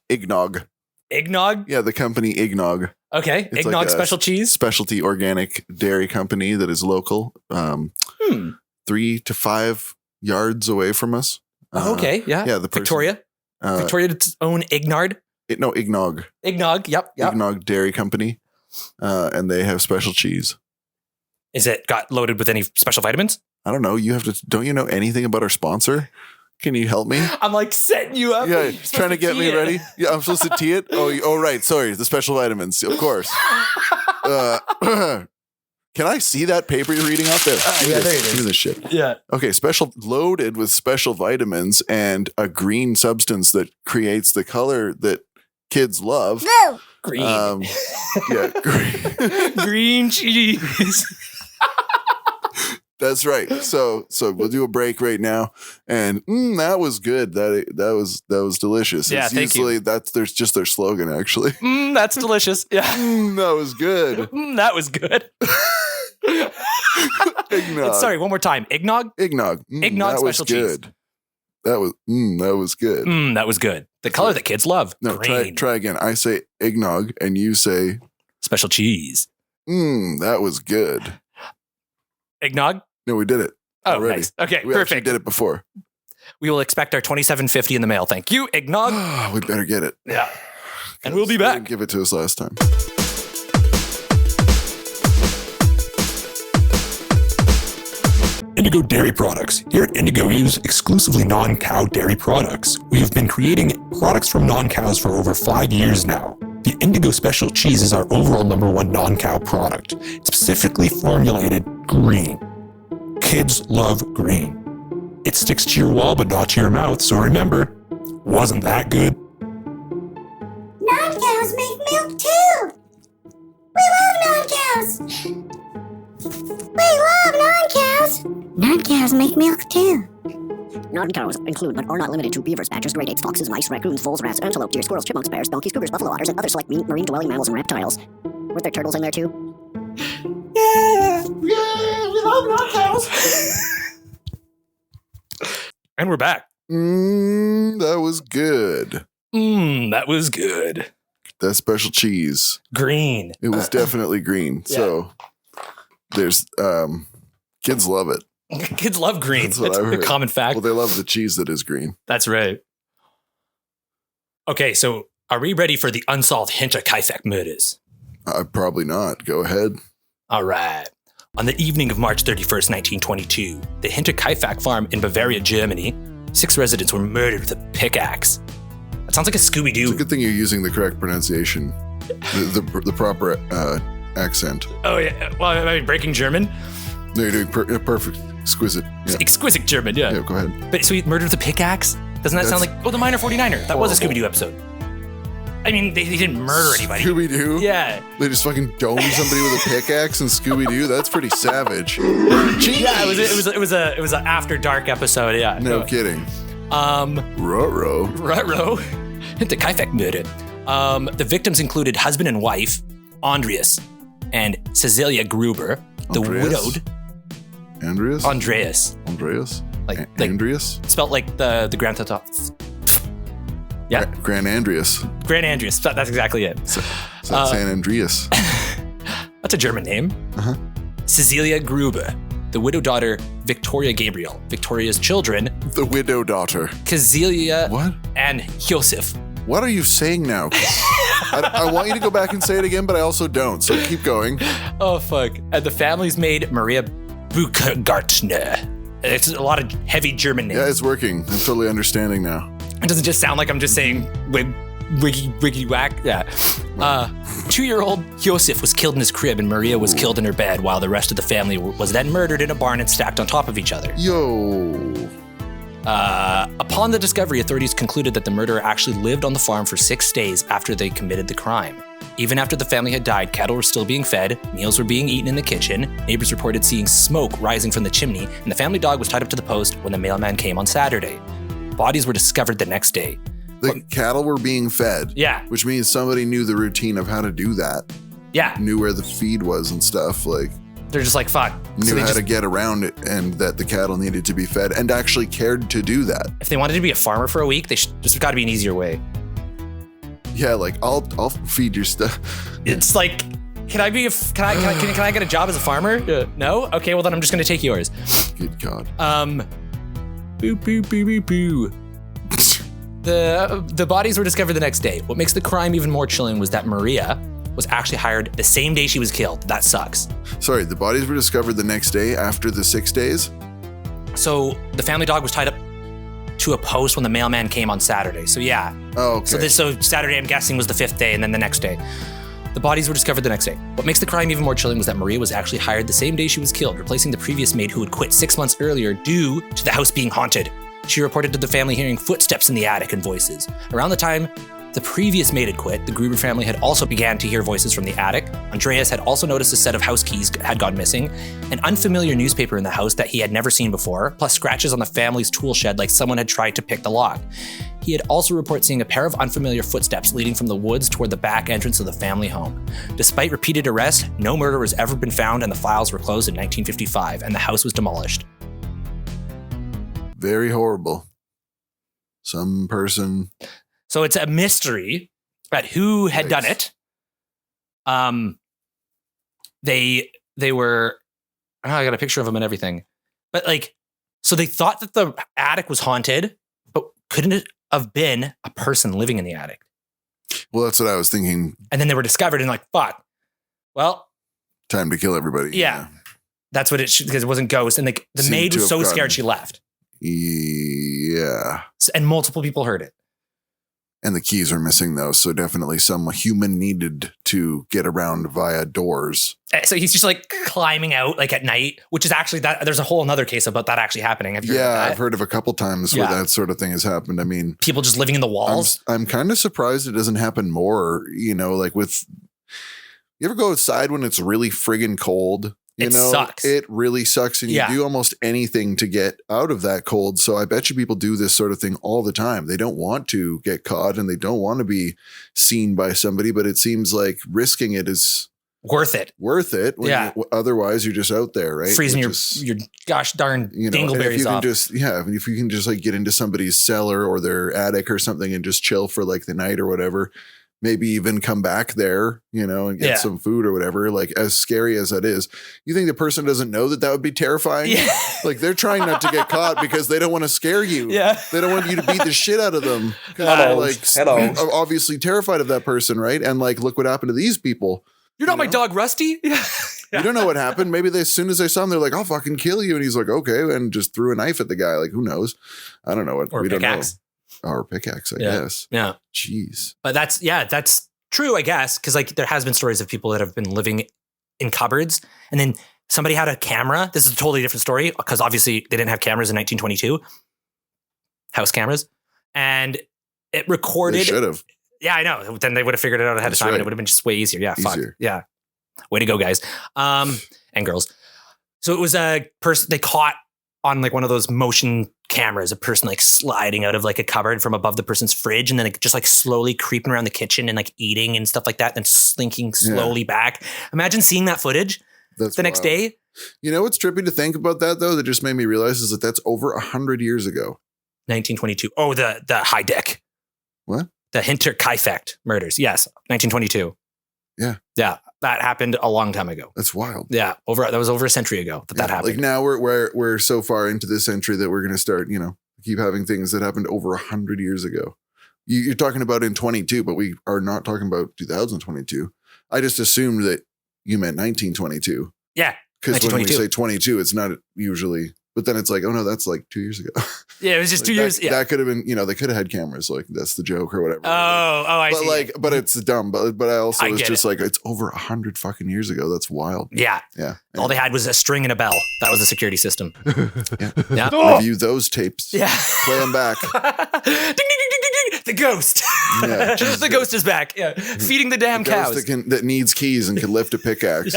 A: Eggnog.
B: Eggnog?
A: Yeah, the company Eggnog.
B: Okay,
A: it's
B: Eggnog special cheese.
A: Specialty organic dairy company that is local. 3 to 5 yards away from us.
B: Okay, yeah.
A: Yeah, the person,
B: Victoria. Victoria's own Eggnog.
A: Eggnog.
B: Eggnog, yep.
A: Eggnog Dairy Company. And they have special cheese.
B: Is it got loaded with any special vitamins?
A: I don't know. Don't you know anything about our sponsor? Can you help me?
B: I'm setting you up.
A: Yeah, trying to get me ready. Yeah, I'm supposed to tea it. Oh, right. Sorry. The special vitamins. Of course. Can I see that paper you're reading out there?
B: Yeah, there it is.
A: Give me this shit.
B: Yeah.
A: Okay, loaded with special vitamins and a green substance that creates the color that kids love.
C: Blue.
B: Green.
A: Yeah, green.
B: Green cheese.
A: That's right. So we'll do a break right now, and that was good. That was delicious.
B: Yeah, thank you.
A: There's just their slogan actually.
B: That's delicious. Yeah.
A: That was good.
B: That was good.
A: Eggnog.
B: Sorry, one more time. Eggnog.
A: Eggnog.
B: Eggnog
A: that
B: special
A: was good.
B: cheese.
A: That was good.
B: That was good. The color that kids love.
A: No,
B: green.
A: try again. I say eggnog, and you say
B: special cheese.
A: That was good.
B: Eggnog.
A: No, we did it.
B: Oh,
A: already.
B: nice. Okay,
A: we
B: perfect.
A: actually did it before.
B: We will expect our $27.50 in the mail. Thank you, Eggnog.
A: We better get it.
B: Yeah. And we'll be back.
A: They didn't give it to us last time.
E: Indigo Dairy Products. Here at Indigo, we use exclusively non-cow dairy products. We have been creating products from non-cows for over 5 years now. The Indigo Special Cheese is our overall #1 non-cow product. It's specifically formulated green. Kids love green. It sticks to your wall but not to your mouth, so remember, wasn't that good?
C: Non-cows make milk too. We love non-cows. We love non-cows. Non-cows make milk too.
F: Non-cows include, but are not limited to, beavers, badgers, great apes, foxes, mice, raccoons, voles, rats, antelope, deer, squirrels, chipmunks, bears, donkeys, cougars, buffalo otters, and other select marine-dwelling mammals and reptiles. Were there turtles in there too?
B: Yeah, we love non-cows. And we're back.
A: That was good.
B: That was good.
A: That special cheese.
B: Green.
A: It was definitely green.
B: Yeah.
A: So There's kids love it.
B: Kids love green.
A: That's what
B: That's
A: I've
B: a
A: heard.
B: common fact.
A: Well, they love the cheese that is green.
B: That's right. Okay, so are we ready for the Unsolved Hinterkaifeck Murders?
A: Probably not. Go ahead.
B: All right. On the evening of March 31st, 1922, the Hinterkaifeck farm in Bavaria, Germany, 6 residents were murdered with a pickaxe. That sounds like a
A: It's a
B: Scooby-Doo.
A: good thing you're using the correct pronunciation, the proper accent.
B: Oh, yeah. Well, I mean, breaking German?
A: No, you're doing perfect, exquisite. Yeah.
B: Exquisite German, yeah.
A: Yeah, go ahead.
B: But so he murdered with a pickaxe? Doesn't that sound like, the Minor 49er? That was a
A: horrible.
B: Scooby-Doo episode. I mean, they didn't murder anybody.
A: Scooby-Doo?
B: Yeah.
A: They just fucking dome somebody with a pickaxe and Scooby-Doo? That's pretty savage. Jeez.
B: Yeah, it was an after dark episode, yeah.
A: No kidding. Ruh-roh.
B: Ruh-roh. Hinterkaifeck murder. The victims included husband and wife, Andreas, and Cecilia Gruber, the
A: Andreas?
B: widowed
A: Andreas?
B: Andreas. Like
A: Andreas?
B: spelt like the Grand Theft Auto. Yeah,
A: Grand Andreas.
B: Grand Andreas. That's exactly it.
A: San Andreas.
B: That's a German name.
A: Uh-huh.
B: Cecilia Gruber, the widow daughter, Victoria Gabriel. Victoria's children,
A: The widow daughter.
B: Kazelia
A: What?
B: and Josef.
A: What are you saying now? I want you to go back and say it again, but I also don't. So keep going.
B: Oh, fuck. And the family's maid, Maria Buchergartner. It's a lot of heavy German names.
A: Yeah, it's working. I'm totally understanding now.
B: It doesn't just sound like I'm just saying wiggy whack. Yeah. 2-year-old Josef was killed in his crib and Maria was killed in her bed while the rest of the family was then murdered in a barn and stacked on top of each other.
A: Yo.
B: Upon the discovery, authorities concluded that the murderer actually lived on the farm for 6 days after they committed the crime. Even after the family had died, cattle were still being fed, meals were being eaten in the kitchen, neighbors reported seeing smoke rising from the chimney, and the family dog was tied up to the post when the mailman came on Saturday. Bodies were discovered the next day.
A: The cattle were being fed.
B: Yeah.
A: Which means somebody knew the routine of how to do that.
B: Yeah.
A: Knew where the feed was and stuff. Like,
B: They're just like, fuck.
A: knew
B: So they
A: how
B: just,
A: to get around it and that the cattle needed to be fed and actually cared to do that.
B: if they wanted to be a farmer for a week, they just got to be an easier way.
A: Yeah, like I'll feed your stuff.
B: It's like, can I get a job as a farmer? No? Okay, well then I'm just going to take yours.
A: Good God.
B: Boo, boo, boo, boo, boo. The bodies were discovered the next day. What makes the crime even more chilling was that Maria was actually hired the same day she was killed. That sucks.
A: Sorry, the bodies were discovered the next day after the 6 days?
B: So the family dog was tied up to a post when the mailman came on Saturday. So yeah.
A: Oh, okay.
B: So Saturday, I'm guessing, was the 5th day, and then the next day. The bodies were discovered the next day. What makes the crime even more chilling was that Maria was actually hired the same day she was killed, replacing the previous maid who had quit 6 months earlier due to the house being haunted. She reported to the family hearing footsteps in the attic and voices. Around the time the previous maid had quit, the Gruber family had also began to hear voices from the attic. Andreas had also noticed a set of house keys had gone missing, an unfamiliar newspaper in the house that he had never seen before, plus scratches on the family's tool shed like someone had tried to pick the lock. He had also reported seeing a pair of unfamiliar footsteps leading from the woods toward the back entrance of the family home. Despite repeated arrests, no murder was ever been found and the files were closed in 1955 and the house was demolished.
A: Very horrible. Some person.
B: So it's a mystery at who had done it. They were, I got a picture of them and everything. But like, so they thought that the attic was haunted, but couldn't it have been a person living in the attic?
A: Well, that's what I was thinking.
B: And then they were discovered and like, fuck. Well,
A: Time to kill everybody.
B: yeah. That's what it should, because it wasn't ghost. And like the
A: Seemed
B: maid
A: to
B: was
A: have
B: so
A: gotten-
B: scared she left.
A: Yeah.
B: And multiple people heard it.
A: And the keys are missing though, so definitely some human needed to get around via doors.
B: So he's just like climbing out like at night, which is actually that there's a whole another case about that actually happening. Have you heard of that?
A: I've heard of a couple times where that sort of thing has happened. I mean,
B: People just living in the walls.
A: I'm kind of surprised it doesn't happen more, like with, you ever go outside when it's really friggin' cold?
B: It sucks.
A: It really sucks. And you
B: Yeah.
A: do almost anything to get out of that cold. So I bet you people do this sort of thing all the time. They don't want to get caught and they don't want to be seen by somebody, but it seems like risking it is
B: Worth it.
A: worth it. When
B: Yeah.
A: otherwise you're just out there, right?
B: Freezing
A: Which
B: your
A: is,
B: gosh darn
A: and if
B: dingleberries
A: you can
B: off.
A: if you can just like get into somebody's cellar or their attic or something and just chill for like the night or whatever, maybe even come back there, and get some food or whatever. Like, as scary as that is, you think the person doesn't know that would be terrifying?
B: Yeah.
A: Like, they're trying not to get caught because they don't want to scare you.
B: Yeah.
A: They don't want you to beat the shit out of them. Because they're obviously terrified of that person, right? And like, look what happened to these people.
B: You're not my dog, Rusty. Yeah.
A: You don't know what happened. Maybe as soon as they saw him, they're like, "I'll fucking kill you." And he's like, "Okay," and just threw a knife at the guy. Like, who knows? I don't know what.
B: Or
A: we
B: pickaxe.
A: Don't know. Or pickaxe, I guess.
B: Yeah.
A: Jeez.
B: But that's true, I guess, because like there has been stories of people that have been living in cupboards, and then somebody had a camera. This is a totally different story because obviously they didn't have cameras in 1922, house cameras, and it recorded.
A: They should have.
B: Yeah, I know. Then they would have figured it out ahead of time, and it would have been just way easier. Yeah, fuck. Yeah, way to go, guys, and girls. So it was a person they caught on like one of those motion cameras, a person like sliding out of like a cupboard from above the person's fridge, and then just like slowly creeping around the kitchen and like eating and stuff like that, and slinking slowly back. Imagine seeing that footage next day.
A: You know what's trippy to think about that though? That just made me realize is that's over 100 years ago.
B: 1922. Oh, the high deck.
A: What?
B: The Hinterkaifeck Murders. Yes, 1922.
A: Yeah.
B: Yeah, that happened a long time ago.
A: That's wild.
B: Yeah, that was over a century ago that happened.
A: Like now we're so far into this century that we're going to start, keep having things that happened over 100 years ago. You're talking about in 22, but we are not talking about 2022. I just assumed that you meant 1922.
B: Yeah,
A: because when we say 22, it's not usually. But then it's like, oh no, that's like 2 years ago.
B: Yeah, it was just 2 years. Yeah,
A: that could have been, they could have had cameras. Like that's the joke or whatever.
B: I see.
A: But it's dumb. But I also was just like, it's over 100 fucking years ago. That's wild.
B: Yeah.
A: Yeah.
B: All they had was a string and a bell. That was the security system.
A: Yeah. Review those tapes.
B: Yeah.
A: Play them back.
B: Ding, ding, ding, ding, ding, ding. The ghost. Yeah, the ghost is back. Yeah. Feeding the damn cows.
A: That needs keys and can lift a pickaxe.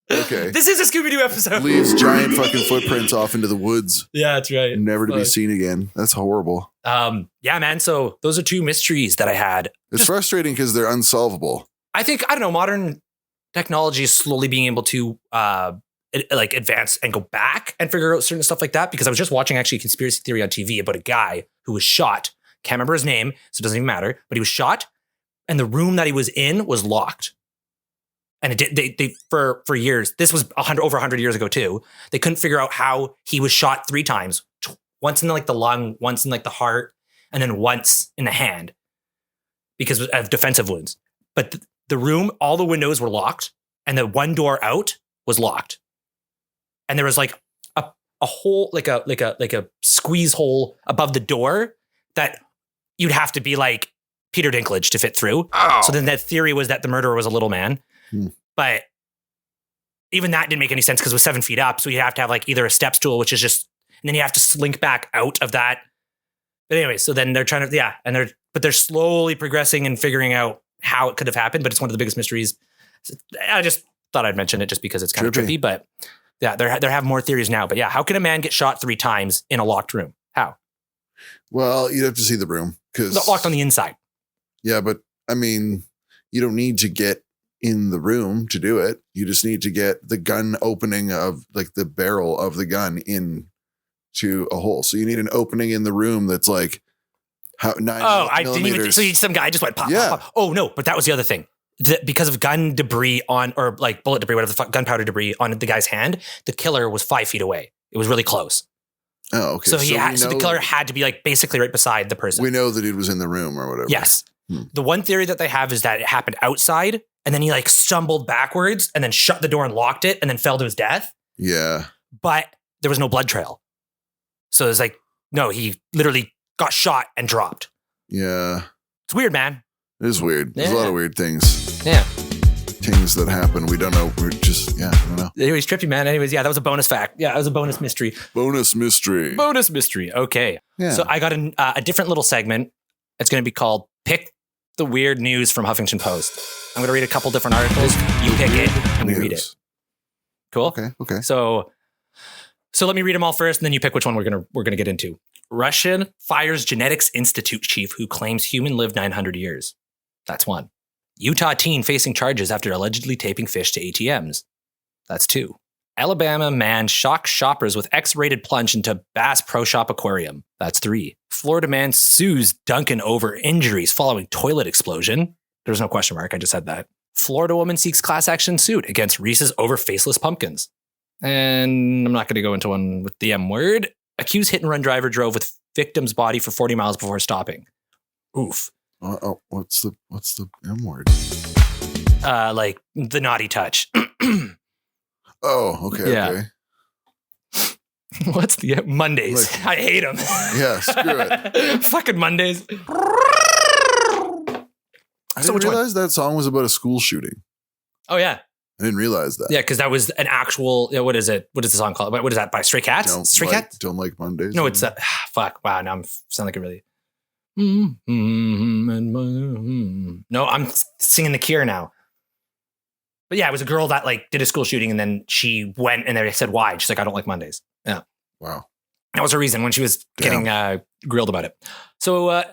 A: Okay.
B: This is a Scooby-Doo episode.
A: Leaves giant fucking footprints off into the woods.
B: Yeah, that's right.
A: Never to be seen again. That's horrible.
B: Yeah, man. So those are two mysteries that I had.
A: It's frustrating because they're unsolvable.
B: I think, I don't know, modern technology is slowly being able to advance and go back and figure out certain stuff like that. Because I was just watching actually a conspiracy theory on TV about a guy who was shot. Can't remember his name, so it doesn't even matter. But he was shot and the room that he was in was locked. And it did. They for years. This was over 100 years ago too. They couldn't figure out how he was shot 3 times. Once in like the lung, once in like the heart, and then once in the hand, because of defensive wounds. But the room, all the windows were locked, and the one door out was locked. And there was like a hole, like a squeeze hole above the door that you'd have to be like Peter Dinklage to fit through. Oh. So then that theory was that the murderer was a little man. But even that didn't make any sense because it was 7 feet up. So you have to have like either a step stool, which is just, and then you have to slink back out of that. But anyway, so then they're trying to, they're slowly progressing and figuring out how it could have happened. But it's one of the biggest mysteries. I just thought I'd mention it just because it's kind of trippy. But yeah, they have more theories now. But yeah, how can a man get shot 3 times in a locked room? How?
A: Well, you'd have to see the room because
B: locked on the inside.
A: Yeah, but I mean, you don't need to get in the room to do it. You just need to get the gun opening of like the barrel of the gun into a hole. So you need an opening in the room that's like 9
B: I didn't even. So some guy just went pop, pop, pop. Oh no, but that was the other thing. Because of gun debris or like bullet debris, whatever the fuck, gunpowder debris on the guy's hand, the killer was 5 feet away. It was really close.
A: Oh, okay.
B: So the killer had to be like basically right beside the person.
A: We know that it was in the room or whatever.
B: Yes. The one theory that they have is that it happened outside and then he like stumbled backwards and then shut the door and locked it and then fell to his death.
A: Yeah.
B: But there was no blood trail. So it's like, no, he literally got shot and dropped.
A: Yeah.
B: It's weird, man.
A: It is weird. There's a lot of weird things.
B: Yeah.
A: Things that happen. We don't know. We're just, I don't know.
B: Anyways, trippy, man. Anyways, that was a bonus fact. Yeah, that was a bonus mystery.
A: Bonus mystery.
B: Bonus mystery. Okay. Yeah. So I got a different little segment. It's going to be called Pick the Weird News from Huffington Post. I'm going to read a couple different articles. You pick it and we read it. Cool?
A: Okay.
B: So let me read them all first and then you pick which one we're going to get into. Russian fires Genetics Institute chief who claims human lived 900 years. That's 1. Utah teen facing charges after allegedly taping fish to ATMs. That's 2. Alabama man shocks shoppers with X-rated plunge into Bass Pro Shop aquarium. That's 3. Florida man sues Duncan over injuries following toilet explosion. There's no question mark. I just said that. Florida woman seeks class action suit against Reese's over faceless pumpkins. And I'm not going to go into one with the M word. Accused hit and run driver drove with victim's body for 40 miles before stopping. Oof.
A: What's the M word?
B: Like the naughty touch.
A: Oh, okay.
B: Yeah.
A: Okay.
B: What's the Mondays?
A: Like,
B: I hate them.
A: Yeah, screw it.
B: Fucking Mondays.
A: I didn't realize that song was about a school shooting.
B: Oh, yeah.
A: I didn't realize that.
B: Yeah, because that was an actual. What is it? What is the song called? What is that by Stray Cats? Stray Cats?
A: Don't like Mondays.
B: No, it's fuck. Wow, now I'm sound like a really. No, I'm singing the Cure now. But yeah, it was a girl that like did a school shooting and then she went and they said why. She's like, I don't like Mondays. Yeah.
A: Wow.
B: That was her reason when she was getting grilled about it. So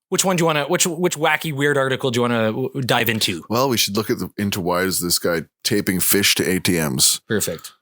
B: which one do you want to, which wacky weird article do you want to dive into?
A: Well, we should look at into why is this guy taping fish to ATMs?
B: Perfect.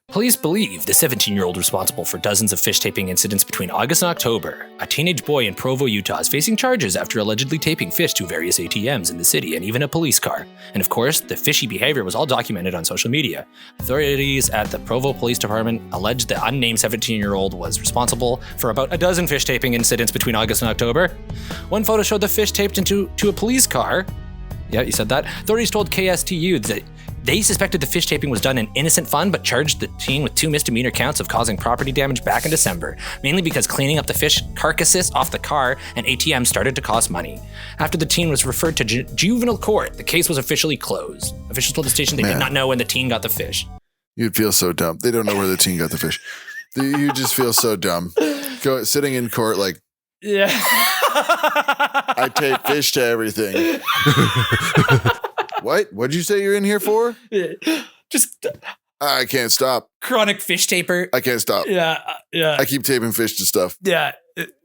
B: Police believe the 17-year-old responsible for dozens of fish taping incidents between August and October. A teenage boy in Provo, Utah is facing charges after allegedly taping fish to various ATMs in the city and even a police car. And of course, the fishy behavior was all documented on social media. Authorities at the Provo Police Department alleged the unnamed 17-year-old was responsible for about a dozen fish taping incidents between August and October. One photo showed the fish taped into a police car. Yeah, you said that. Authorities told KSTU that they suspected the fish taping was done in innocent fun, but charged the teen with 2 misdemeanor counts of causing property damage back in December, mainly because cleaning up the fish carcasses off the car and ATM started to cost money. After the teen was referred to juvenile court, the case was officially closed. Officials told the station they did not know when the teen got the fish.
A: You'd feel so dumb. They don't know where the teen got the fish. You just feel so dumb. Sitting in court like,
B: yeah.
A: I tape fish to everything. What? What'd you say you're in here for?
B: Just
A: I can't stop.
B: Chronic fish taper.
A: I can't stop.
B: Yeah.
A: I keep taping fish to stuff.
B: Yeah.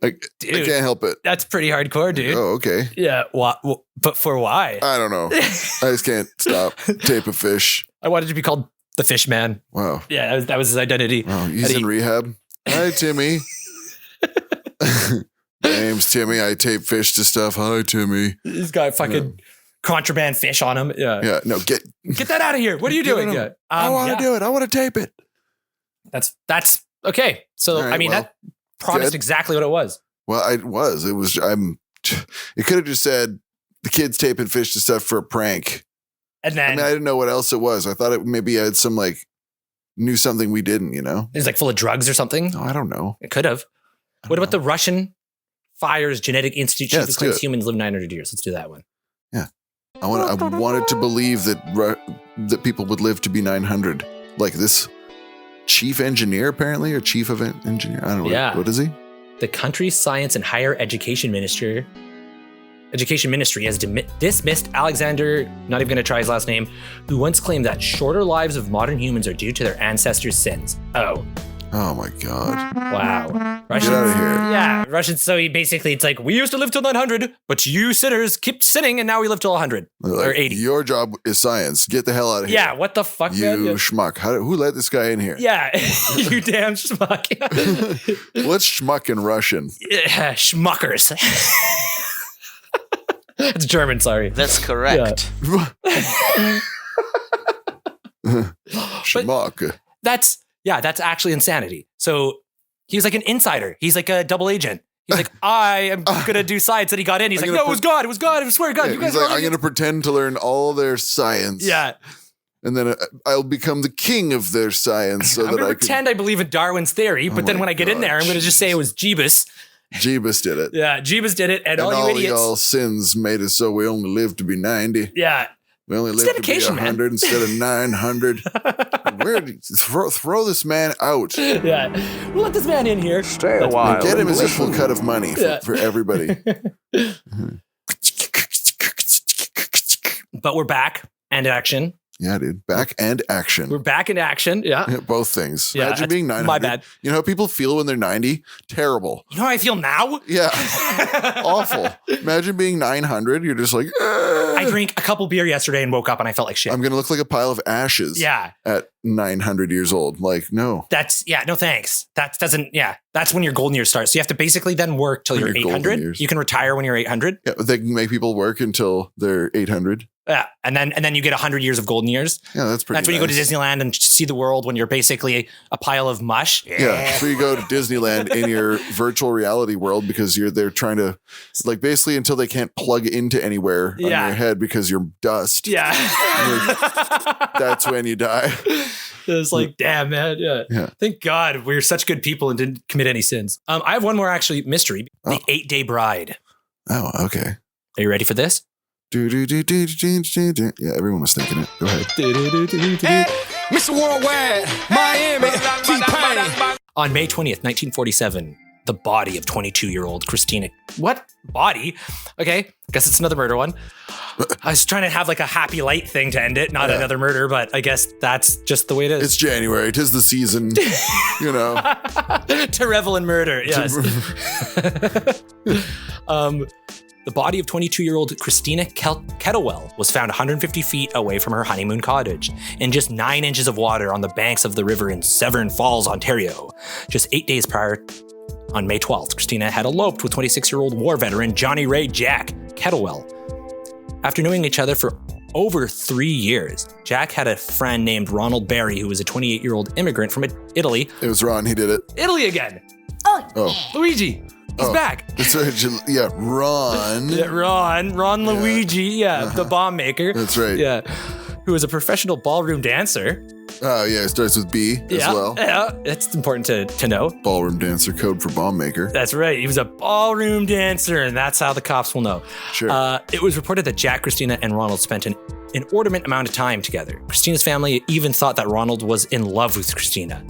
A: I can't help it.
B: That's pretty hardcore, dude.
A: Oh, okay.
B: Yeah. But for why?
A: I don't know. I just can't stop. Tape a fish.
B: I wanted to be called the Fish Man.
A: Wow.
B: Yeah, that was his identity.
A: Wow, he's in rehab. Hi, Timmy. My name's Timmy. I tape fish to stuff. Hi, Timmy.
B: He's got fucking contraband fish on him. Yeah.
A: Yeah. No, get
B: that out of here. What are you doing? Yeah.
A: I want to do it. I want to tape it.
B: That's okay. So
A: right,
B: I mean, that promised exactly what it was.
A: Well, it was. It was. It could have just said the kid's taping fish to stuff for a prank.
B: And then
A: I didn't know what else it was. I thought it maybe had some knew something we didn't. You know,
B: it's like full of drugs or something.
A: No, I don't know.
B: It could have. What about the Russian Fires Genetic Institute chief who claims humans live 900 years? Let's do that one.
A: Yeah, I wanted to believe that people would live to be 900. Like this chief engineer, apparently, or chief of engineer. I don't know.
B: Yeah.
A: What is he?
B: The country's science and higher education ministry has dismissed Alexander, not even going to try his last name, who once claimed that shorter lives of modern humans are due to their ancestors' sins.
A: Oh my God.
B: Wow. Russians,
A: get out of here.
B: Yeah. Russians. So it's like, we used to live till 900, but you sinners kept sinning and now we live till 100 or 80.
A: Your job is science. Get the hell out of here.
B: Yeah. What the fuck, man?
A: You schmuck. Who let this guy in here?
B: Yeah. You damn schmuck.
A: What's schmuck in Russian?
B: Yeah, schmuckers. It's German, sorry.
G: That's correct.
A: Yeah. Schmuck.
B: That's actually insanity. So he's like an insider. He's like a double agent. He's like, I am going to do science. And he got in. He's like, no, it was God. It was God. I swear to God.
A: Yeah,
B: you guys
A: he's like, I'm going to pretend to learn all their science.
B: Yeah.
A: And then I'll become the king of their science. So
B: I'm going to pretend I believe in Darwin's theory. But then when I get in there, I'm going to just say it was Jeebus.
A: Jeebus did it.
B: Yeah, Jeebus did it. And all you idiots.
A: All sins made us so we only live to be 90.
B: Yeah.
A: We only live to be 100 instead of 900. Throw this man out.
B: Yeah. We'll let this man in here.
G: Stay a while.
A: Get him his equal cut of money for everybody.
B: But we're back and action.
A: Yeah, dude. Back and action.
B: We're back in action. Yeah.
A: Yeah, both things.
B: Yeah,
A: Imagine being 900.
B: my bad.
A: You know how people feel when they're 90? Terrible.
B: You know how I feel now?
A: Yeah. Awful. Imagine being 900. You're just like,
B: I drank a couple beer yesterday and woke up and I felt like shit.
A: I'm going to look like a pile of ashes
B: Yeah.
A: at 900 years old. Like, no.
B: No thanks. That's when your golden years start. So you have to basically then work till
A: When
B: you're
A: your golden
B: 800.
A: years.
B: You can retire when you're 800.
A: Yeah, but they can make people work until they're 800.
B: Yeah. And then you get 100 years of golden years.
A: Yeah, that's pretty
B: That's when you go to
A: nice.
B: Disneyland and see the world when you're basically a pile of mush.
A: Yeah, so you go to Disneyland in your virtual reality world because they're trying to, like, basically until they can't plug into anywhere on
B: Yeah.
A: your head because you're dust.
B: Yeah.
A: That's when you die.
B: It's like, damn, man. Yeah.
A: Yeah.
B: Thank God we're such good people and didn't commit any sins. I have one more actually mystery. The 8-day bride.
A: Oh, okay.
B: Are you ready for this?
A: Yeah, everyone was thinking it. Go ahead.
G: Mr. Worldwide, Miami, T-Pain.
B: On May 20th, 1947, the body of 22-year-old Christina. What? Body? Okay, guess it's another murder one. I was trying to have like a happy light thing to end it, not another murder, but I guess that's just the way it is.
A: It's January. 'Tis the season. You know.
B: To revel in murder, yes. The body of 22-year-old Christina Kettlewell was found 150 feet away from her honeymoon cottage in just 9 inches of water on the banks of the river in Severn Falls, Ontario. Just 8 days prior, on May 12th, Christina had eloped with 26-year-old war veteran Johnny Ray Jack Kettlewell. After knowing each other for over 3 years, Jack had a friend named Ronald Barry, who was a 28-year-old immigrant from Italy.
A: It was Ron. He did it.
B: Italy again.
A: Oh.
B: Luigi. He's back.
A: That's right. Yeah, Ron.
B: Yeah, Ron Luigi, the bomb maker.
A: That's right.
B: Yeah, who was a professional ballroom dancer.
A: Oh, yeah. It starts with B as well.
B: Yeah, that's important to know.
A: Ballroom dancer, code for bomb maker.
B: That's right. He was a ballroom dancer, and that's how the cops will know.
A: Sure.
B: It was reported that Jack, Christina, and Ronald spent an inordinate amount of time together. Christina's family even thought that Ronald was in love with Christina.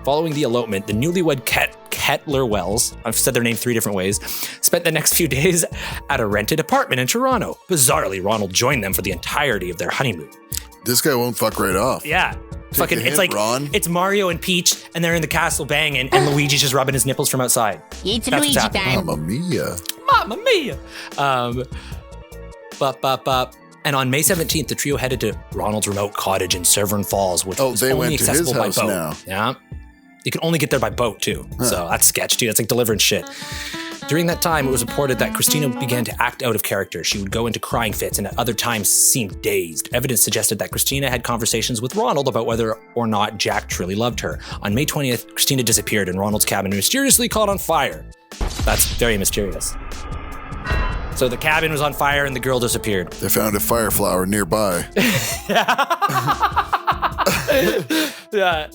B: Following the elopement, the newlywed Kettlewells, I've said their name 3 different ways, spent the next few days at a rented apartment in Toronto. Bizarrely, Ronald joined them for the entirety of their honeymoon.
A: This guy won't fuck right off.
B: Yeah. Fucking,
A: a
B: it's
A: hint,
B: like
A: Ron.
B: It's Mario and Peach, and they're in the castle banging, and Luigi's just rubbing his nipples from outside.
C: It's
B: That's what's
C: Luigi
B: happening.
C: time.
A: Mamma mia.
B: Mamma mia! And on May 17th, the trio headed to Ronald's remote cottage in Severn Falls, which was
A: they
B: only
A: went to his
B: accessible by
A: house
B: boat.
A: now.
B: Yeah. You can only get there by boat, too. So that's sketch, too. That's like delivering shit. During that time, it was reported that Christina began to act out of character. She would go into crying fits and at other times seemed dazed. Evidence suggested that Christina had conversations with Ronald about whether or not Jack truly loved her. On May 20th, Christina disappeared and Ronald's cabin mysteriously caught on fire. That's very mysterious. So the cabin was on fire and the girl disappeared.
A: They found a fire flower nearby.
B: Yeah.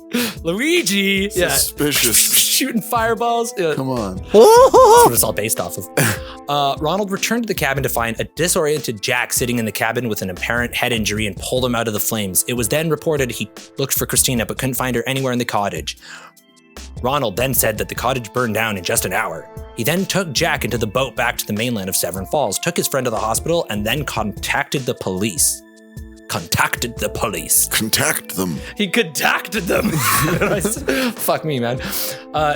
B: Luigi. Yeah.
A: Suspicious.
B: Shooting fireballs. Yeah.
A: Come on.
B: That's what it's all based off of. Ronald returned to the cabin to find a disoriented Jack sitting in the cabin with an apparent head injury and pulled him out of the flames. It was then reported he looked for Christina but couldn't find her anywhere in the cottage. Ronald then said that the cottage burned down in just an hour. He then took Jack into the boat back to the mainland of Severn Falls, took his friend to the hospital, and then contacted the police. Contact them. He contacted them. Fuck me, man.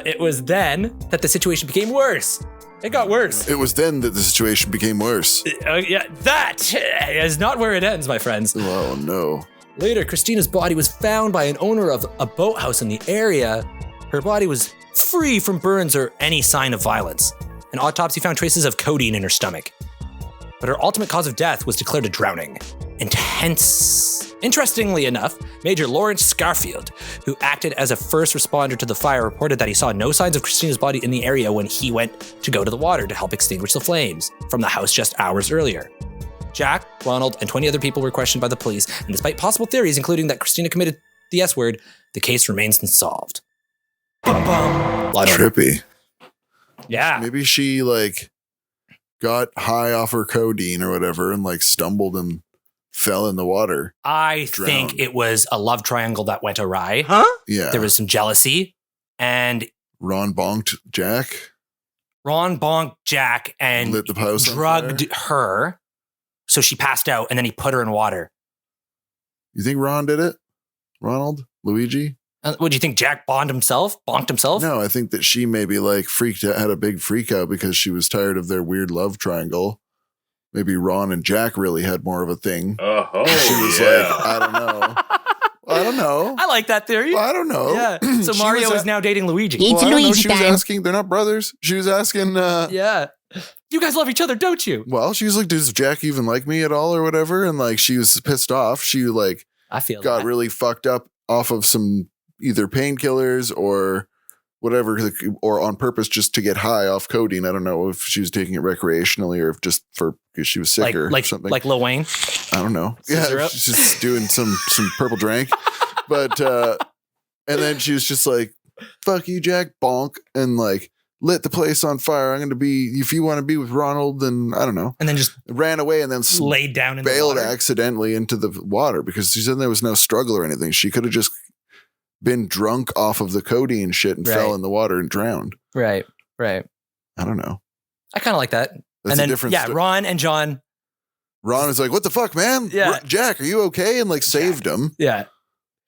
B: It was then that the situation became worse. It got worse.
A: It was then that the situation became worse.
B: That is not where it ends, my friends.
A: Oh, no.
B: Later, Christina's body was found by an owner of a boathouse in the area. Her body was free from burns or any sign of violence. An autopsy found traces of codeine in her stomach. But her ultimate cause of death was declared a drowning. Interestingly enough, Major Lawrence Scarfield, who acted as a first responder to the fire, reported that he saw no signs of Christina's body in the area when he went to go to the water to help extinguish the flames from the house just hours earlier. Jack, Ronald, and 20 other people were questioned by the police, and despite possible theories, including that Christina committed the S-word, the case remains unsolved.
A: Trippy.
B: Yeah.
A: Maybe she, like, got high off her codeine or whatever and, like, stumbled and fell in the water.
B: I
A: Drowned.
B: think it was a love triangle that went awry.
A: Yeah.
B: There was some jealousy, and
A: Ron bonked Jack.
B: Ron bonked Jack and
A: Lit the house on
B: drugged her, so she passed out, and then he put her in water.
A: You think Ron did it? Ronald? Luigi?
B: What do you think? Jack bonked himself?
A: No, I think that she maybe like freaked out, had a big freak out because she was tired of their weird love triangle. Maybe Ron and Jack really had more of a thing.
H: Oh,
A: She was like, I don't know. I don't know.
B: I like that theory.
A: I don't know.
B: Yeah. So
A: She
B: Mario
A: was
B: is now dating Luigi.
C: It's
A: I don't know.
C: Luigi
A: She was
C: time.
A: asking, they're not brothers. She was asking,
B: Yeah. You guys love each other, don't you?
A: well, she was like, does Jack even like me at all or whatever? And like, she was pissed off. She like
B: I feel
A: got
B: that.
A: really fucked up off of some either painkillers or whatever, like, or on purpose just to get high off codeine. I don't know if she was taking it recreationally or if just because she was sick or something.
B: Like Lil Wayne.
A: I don't know.
B: Scissor
A: Yeah,
B: up.
A: she's just doing some purple drink. But and then she was just like, fuck you, Jack, bonk, and like lit the place on fire. I'm gonna be, if you want to be with Ronald, then I don't know.
B: And then just
A: Ran away and then
B: laid down in the
A: bailed
B: water.
A: accidentally into the water because she said there was no struggle or anything. She could have just been drunk off of the codeine shit and fell
B: Right.
A: in the water and drowned.
B: Right.
A: I don't know.
B: I kind of like that.
A: That's
B: and then,
A: a different
B: yeah,
A: sto-
B: Ron and John.
A: Ron is like, what the fuck, man?
B: Yeah.
A: Jack, are you okay? And like saved him.
B: Yeah.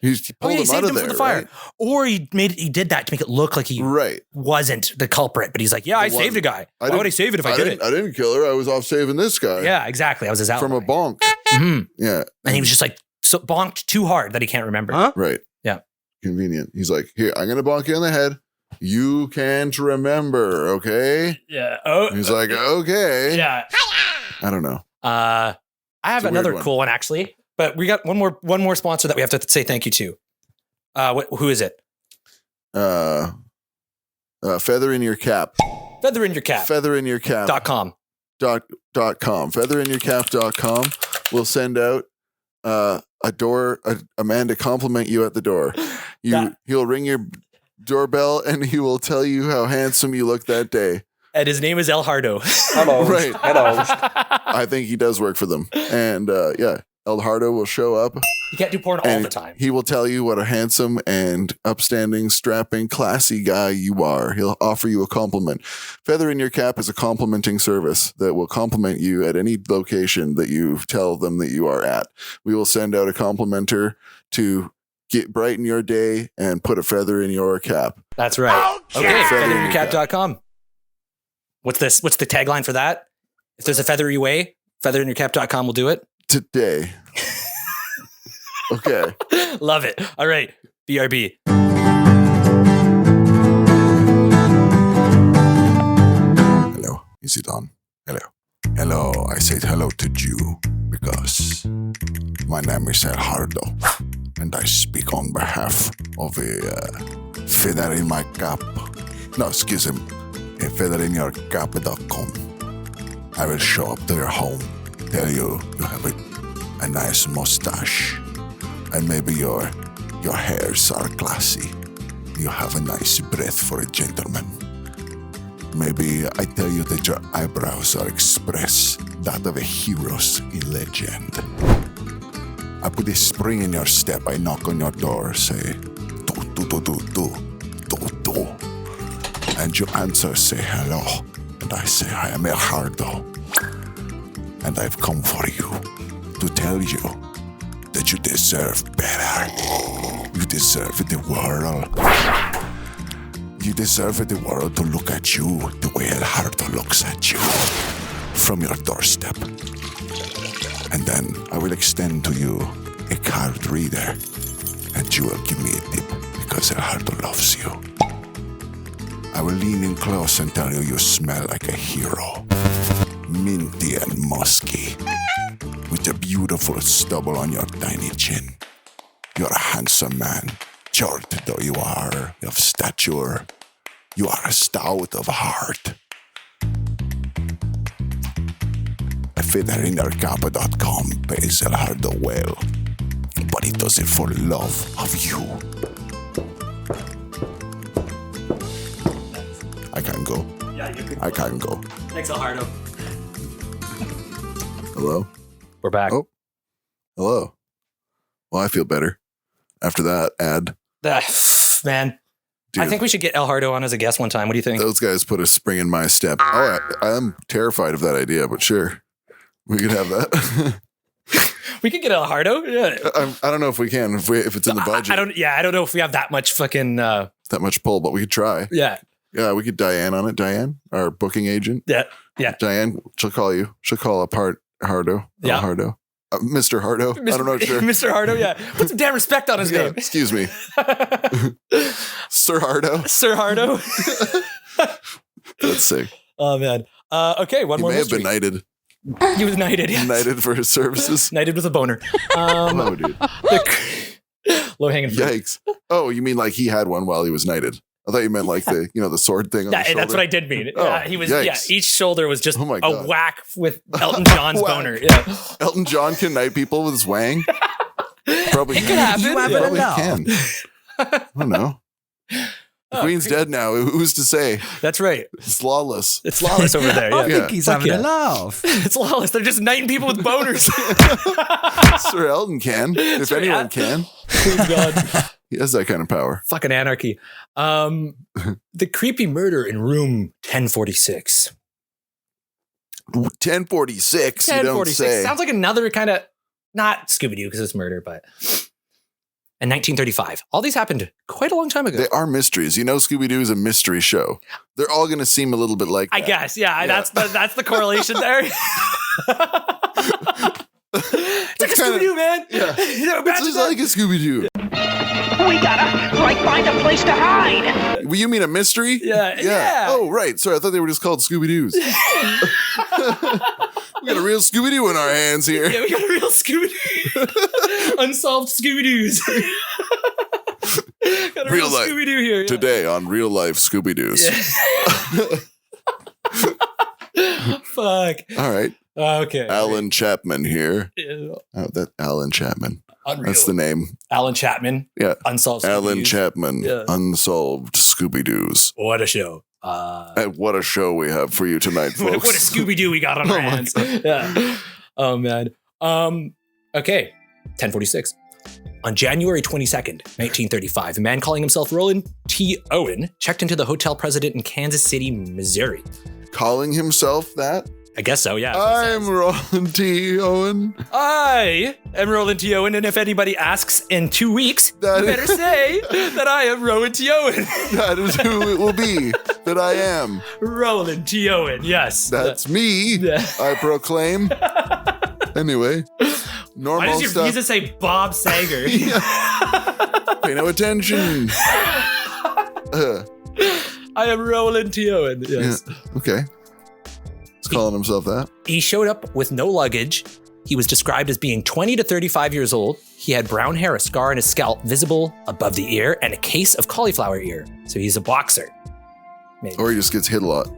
A: He pulled
B: He
A: him out
B: saved
A: of
B: him
A: there.
B: from the fire.
A: Right?
B: Or he did that to make it look like he
A: Right.
B: wasn't the culprit, but he's like, yeah, I
A: The one-
B: saved a guy.
A: I
B: Why would
A: didn't-
B: I save it if I did it?
A: I didn't kill her. I was off saving this guy.
B: Yeah, exactly. I was his
A: From a
B: ally.
A: bonk.
B: Mhm.
A: Yeah.
B: And he was just like so bonked too hard that he can't remember.
H: Huh?
A: Right.
B: Yeah.
A: Convenient. He's like, here, I'm going to bonk you in the head. You can't remember. Okay.
B: Yeah. Oh.
A: He's like, okay.
B: Yeah.
A: I don't know.
B: I have
A: It's a weird
B: another
A: one.
B: cool one actually, but we got one more sponsor that we have to say thank you to. Who is it?
A: Feather in your cap.
B: Feather in your cap.
A: Feather in your cap.
B: .com.
A: .com. Featherinyourcap.com. We'll send out a man to compliment you at the door. He'll ring your doorbell and he will tell you how handsome you look that day.
B: And his name is El Hardo.
H: Hello.
A: Right.
H: Hello.
A: I think he does work for them. And yeah, El Hardo will show up.
B: You can't do porn all
A: and
B: the time.
A: He will tell you what a handsome and upstanding, strapping, classy guy you are. He'll offer you a compliment. Feather in your cap is a complimenting service that will compliment you at any location that you tell them that you are at. We will send out a complimenter to brighten your day and put a feather in your cap.
B: That's right. Okay,
A: Featherinyourcap.
B: featherinyourcap.com. What's this? What's the tagline for that? If there's a feathery way, featherinyourcap.com will do it.
A: Today. Okay.
B: Love it. All right. BRB.
A: Hello. Is it on? Hello. Hello. I said hello to you because my name is El Hardo and I speak on behalf of a feather in my cap. No, excuse him. A featherinyourcap.com. I will show up to your home, tell you you have a nice mustache, and maybe your hairs are classy. You have a nice breath for a gentleman. Maybe I tell you that your eyebrows are express that of a heroes in legend. I put a spring in your step. I knock on your door, say, do, do, do, do, do, do, do. And you answer, say hello. And I say, I am El Hardo. And I've come for you to tell you that you deserve better. You deserve the world. You deserve the world to look at you the way El Hardo looks at you from your doorstep. And then I will extend to you a card reader and you will give me a tip because El Hardo loves you. I will lean in close and tell you you smell like a hero. Minty and musky, with a beautiful stubble on your tiny chin. You're a handsome man, short though you are, of stature. You are stout of heart. featherinyourcap.com pays El Hardo well, but he does it for love of you. I can go.
B: Yeah, you could.
A: I can go.
B: Thanks, El Hardo.
A: Hello?
B: We're back.
A: Oh. Hello. Well, I feel better after that ad.
B: Man,
A: Dude,
B: I think we should get El Hardo on as a guest one time. What do you think?
A: those guys put a spring in my step. Oh, I'm terrified of that idea, but sure. We could have that.
B: We could get a Hardo. Yeah.
A: I don't know if we can, if it's in the budget.
B: I don't know if we have that much fucking.
A: That much pull, but we could try.
B: Yeah.
A: Yeah, we could Diane on it. Diane, our booking agent.
B: Yeah.
A: Diane, she'll call you. She'll call Hardo.
B: Yeah.
A: Hardo. Mr. Hardo. I don't know. Sure.
B: Mr. Hardo. Yeah. Put some damn respect on his name.
A: Excuse me. Sir Hardo.
B: Sir Hardo.
A: That's sick.
B: Oh man. Okay. One more.
A: He may have
B: mystery.
A: been knighted.
B: He was knighted. Yes.
A: Knighted for his services.
B: Knighted with a boner.
A: Oh, dude.
B: Low hanging fruit.
A: Yikes. Oh, you mean like he had one while he was knighted? I thought you meant like the sword thing on the shoulder.
B: That's what I did mean.
A: Oh,
B: He was.
A: yikes.
B: Yeah. Each shoulder was just
A: Oh my
B: a
A: God.
B: whack with Elton John's
A: Whack.
B: boner. Yeah.
A: Elton John can knight people with his wang? Probably
B: It could happen.
H: You haven't
A: Probably
H: enough.
A: can. I don't know. The Queen's dead now. Who's to say?
B: That's right.
A: It's lawless.
B: It's lawless over there.
H: I
B: Yeah.
H: think he's
B: Fuck
H: having
B: yeah.
H: a laugh.
B: It's lawless. They're just knighting people with boners.
A: Sir Elton can, if
B: Sir
A: anyone
B: El-
A: can.
B: Oh God.
A: He has that kind of power.
B: Fucking anarchy. The creepy murder in room 1046.
A: 1046, you don't say.
B: Sounds like another kind of, not Scooby-Doo because it's murder, but in 1935. All these happened quite a long time ago.
A: They are mysteries. You know, Scooby-Doo is a mystery show. They're all going to seem a little bit like that.
B: I guess, yeah. That's the correlation there. It's like a
A: kinda-
B: Scooby-Doo, man.
A: Yeah.
B: Imagine
A: It's just
B: that.
A: like a Scooby-Doo.
I: We gotta find a place to hide.
A: Well, you mean a mystery?
B: Yeah.
A: Oh, right. Sorry, I thought they were just called Scooby-Doos. We got a real Scooby-Doo in our hands here.
B: Yeah, we got a real Scooby-Doo. Unsolved Scooby-Doos. Got a
A: Real life.
B: Scooby-Doo here. Yeah.
A: Today on Real Life Scooby-Doos.
B: Fuck.
A: All right.
B: Okay.
A: Alan Chapman here.
B: Yeah.
A: Oh, that Alan Chapman.
B: Unreal.
A: That's the name.
B: Alan Chapman.
A: Yeah.
B: Unsolved
A: Alan
B: Scooby-Doos.
A: Chapman.
B: Yeah.
A: Unsolved Scooby-Doos.
B: What a show.
A: And what a show we have for you tonight,
B: What a
A: folks.
B: Scooby-Doo we got on our
A: Oh my
B: hands. Yeah. Oh, man. Okay. 1046. On January 22nd, 1935, a man calling himself Roland T. Owen checked into the hotel president in Kansas City, Missouri.
A: Calling himself that?
B: I guess so, yeah. that's what it
A: I'm
B: says.
A: Roland T. Owen.
B: I am Roland T. Owen, and if anybody asks in 2 weeks,
A: That
B: you
A: is-
B: better say that I am Roland T. Owen.
A: That is who it will be that I am.
B: Roland T. Owen, yes.
A: That's me.
B: Yeah.
A: I proclaim. Anyway,
B: Why
A: normal
B: does your
A: stuff.
B: visa say Bob Sager?
A: Pay no attention.
B: I am Roland T. Owen, yes.
A: Yeah. Okay. He's calling himself that.
B: He showed up with no luggage. He was described as being 20 to 35 years old. He had brown hair, a scar on his scalp visible above the ear, and a case of cauliflower ear. So he's a boxer. Maybe.
A: Or he just gets hit a lot.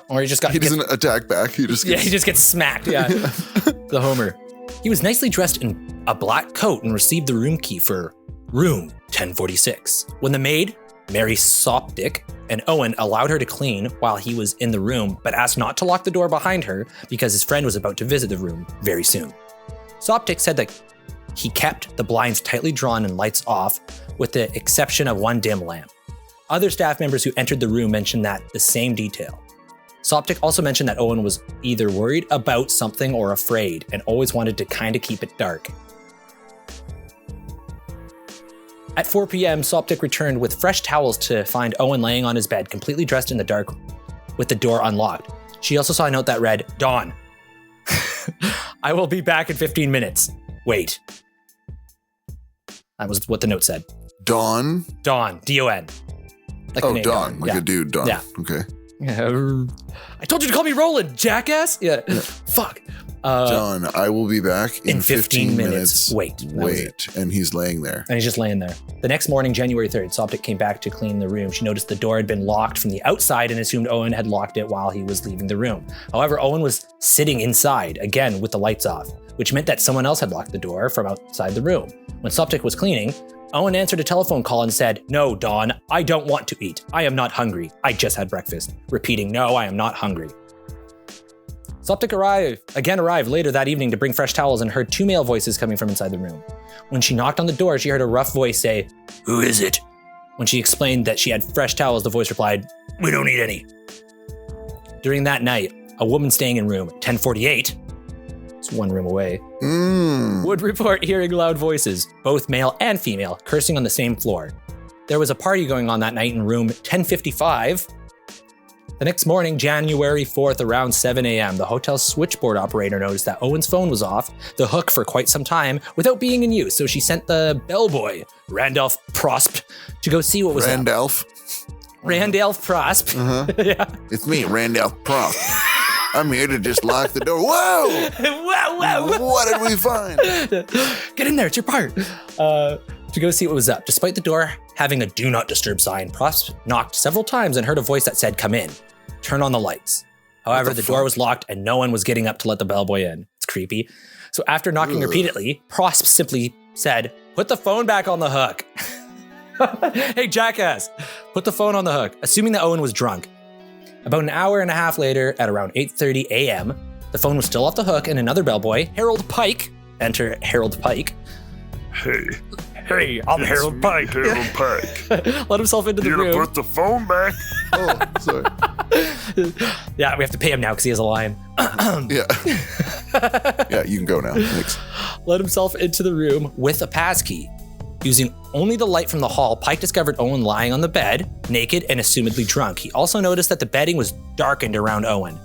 B: Or he just got
A: He doesn't attack back. He just
B: Yeah,
A: gets.
B: he just gets smacked. Yeah. The Homer. He was nicely dressed in a black coat and received the room key for room 1046. When the maid, Mary Sopdick, and Owen allowed her to clean while he was in the room, but asked not to lock the door behind her because his friend was about to visit the room very soon. Sopdick said that he kept the blinds tightly drawn and lights off, with the exception of one dim lamp. Other staff members who entered the room mentioned that the same detail. Sopdick also mentioned that Owen was either worried about something or afraid and always wanted to kind of keep it dark. At 4 p.m., Sopdick returned with fresh towels to find Owen laying on his bed, completely dressed in the dark with the door unlocked. She also saw a note that read, "Dawn. I will be back in 15 minutes. Wait." That was what the note said.
A: Dawn.
B: Dawn. D-O-N. Like the
A: Oh,
B: name
A: Dawn. Like
B: yeah.
A: a dude. Dawn.
B: Yeah.
A: Okay.
B: Yeah. I told you to call me Roland, jackass. Yeah. Fuck.
A: John, I will be back in 15 minutes.
B: Wait. That was it.
A: Wait. And he's laying there.
B: And he's just laying there. The next morning, January 3rd, Sopdick came back to clean the room. She noticed the door had been locked from the outside and assumed Owen had locked it while he was leaving the room. However, Owen was sitting inside, again with the lights off, which meant that someone else had locked the door from outside the room. When Sopdick was cleaning, Owen answered a telephone call and said, "No, Dawn, I don't want to eat. I am not hungry. I just had breakfast." Repeating, "No, I am not hungry." Sopdick arrived later that evening to bring fresh towels and heard two male voices coming from inside the room. When she knocked on the door, she heard a rough voice say, "Who is it?" When she explained that she had fresh towels, the voice replied, "We don't need any." During that night, a woman staying in room 1048, it's just one room away, would report hearing loud voices, both male and female, cursing on the same floor. There was a party going on that night in room 1055. The next morning, January 4th, around 7 a.m., the hotel's switchboard operator noticed that Owen's phone was off the hook for quite some time without being in use, so she sent the bellboy, Randolph Prosp, to go see what was
A: Randolph.
B: up. Randolph Prosp. Yeah.
A: It's me, Randolph Prosp. I'm here to just lock the door. Whoa!
B: Whoa!
A: What did we find?
B: Get in there, it's your part. To go see what was up. Despite the door having a do not disturb sign, Prosp knocked several times and heard a voice that said, "Come in. Turn on the lights." However, the door was locked and no one was getting up to let the bellboy in. It's creepy. So after knocking repeatedly, Prosp simply said, "Put the phone back on the hook." Hey, jackass, put the phone on the hook, assuming that Owen was drunk. About an hour and a half later, at around 8:30 a.m., the phone was still off the hook and another bellboy, Harold Pike, enter Harold Pike. Hey, I'm Harold Pike.
H: Harold Pike.
B: Let himself into the room.
H: You put the phone back.
A: Oh, sorry.
B: Yeah, we have to pay him now because he has a line.
A: Yeah. Yeah, you can go now. Thanks.
B: Let himself into the room with a passkey. Using only the light from the hall, Pike discovered Owen lying on the bed, naked and assumedly drunk. He also noticed that the bedding was darkened around Owen.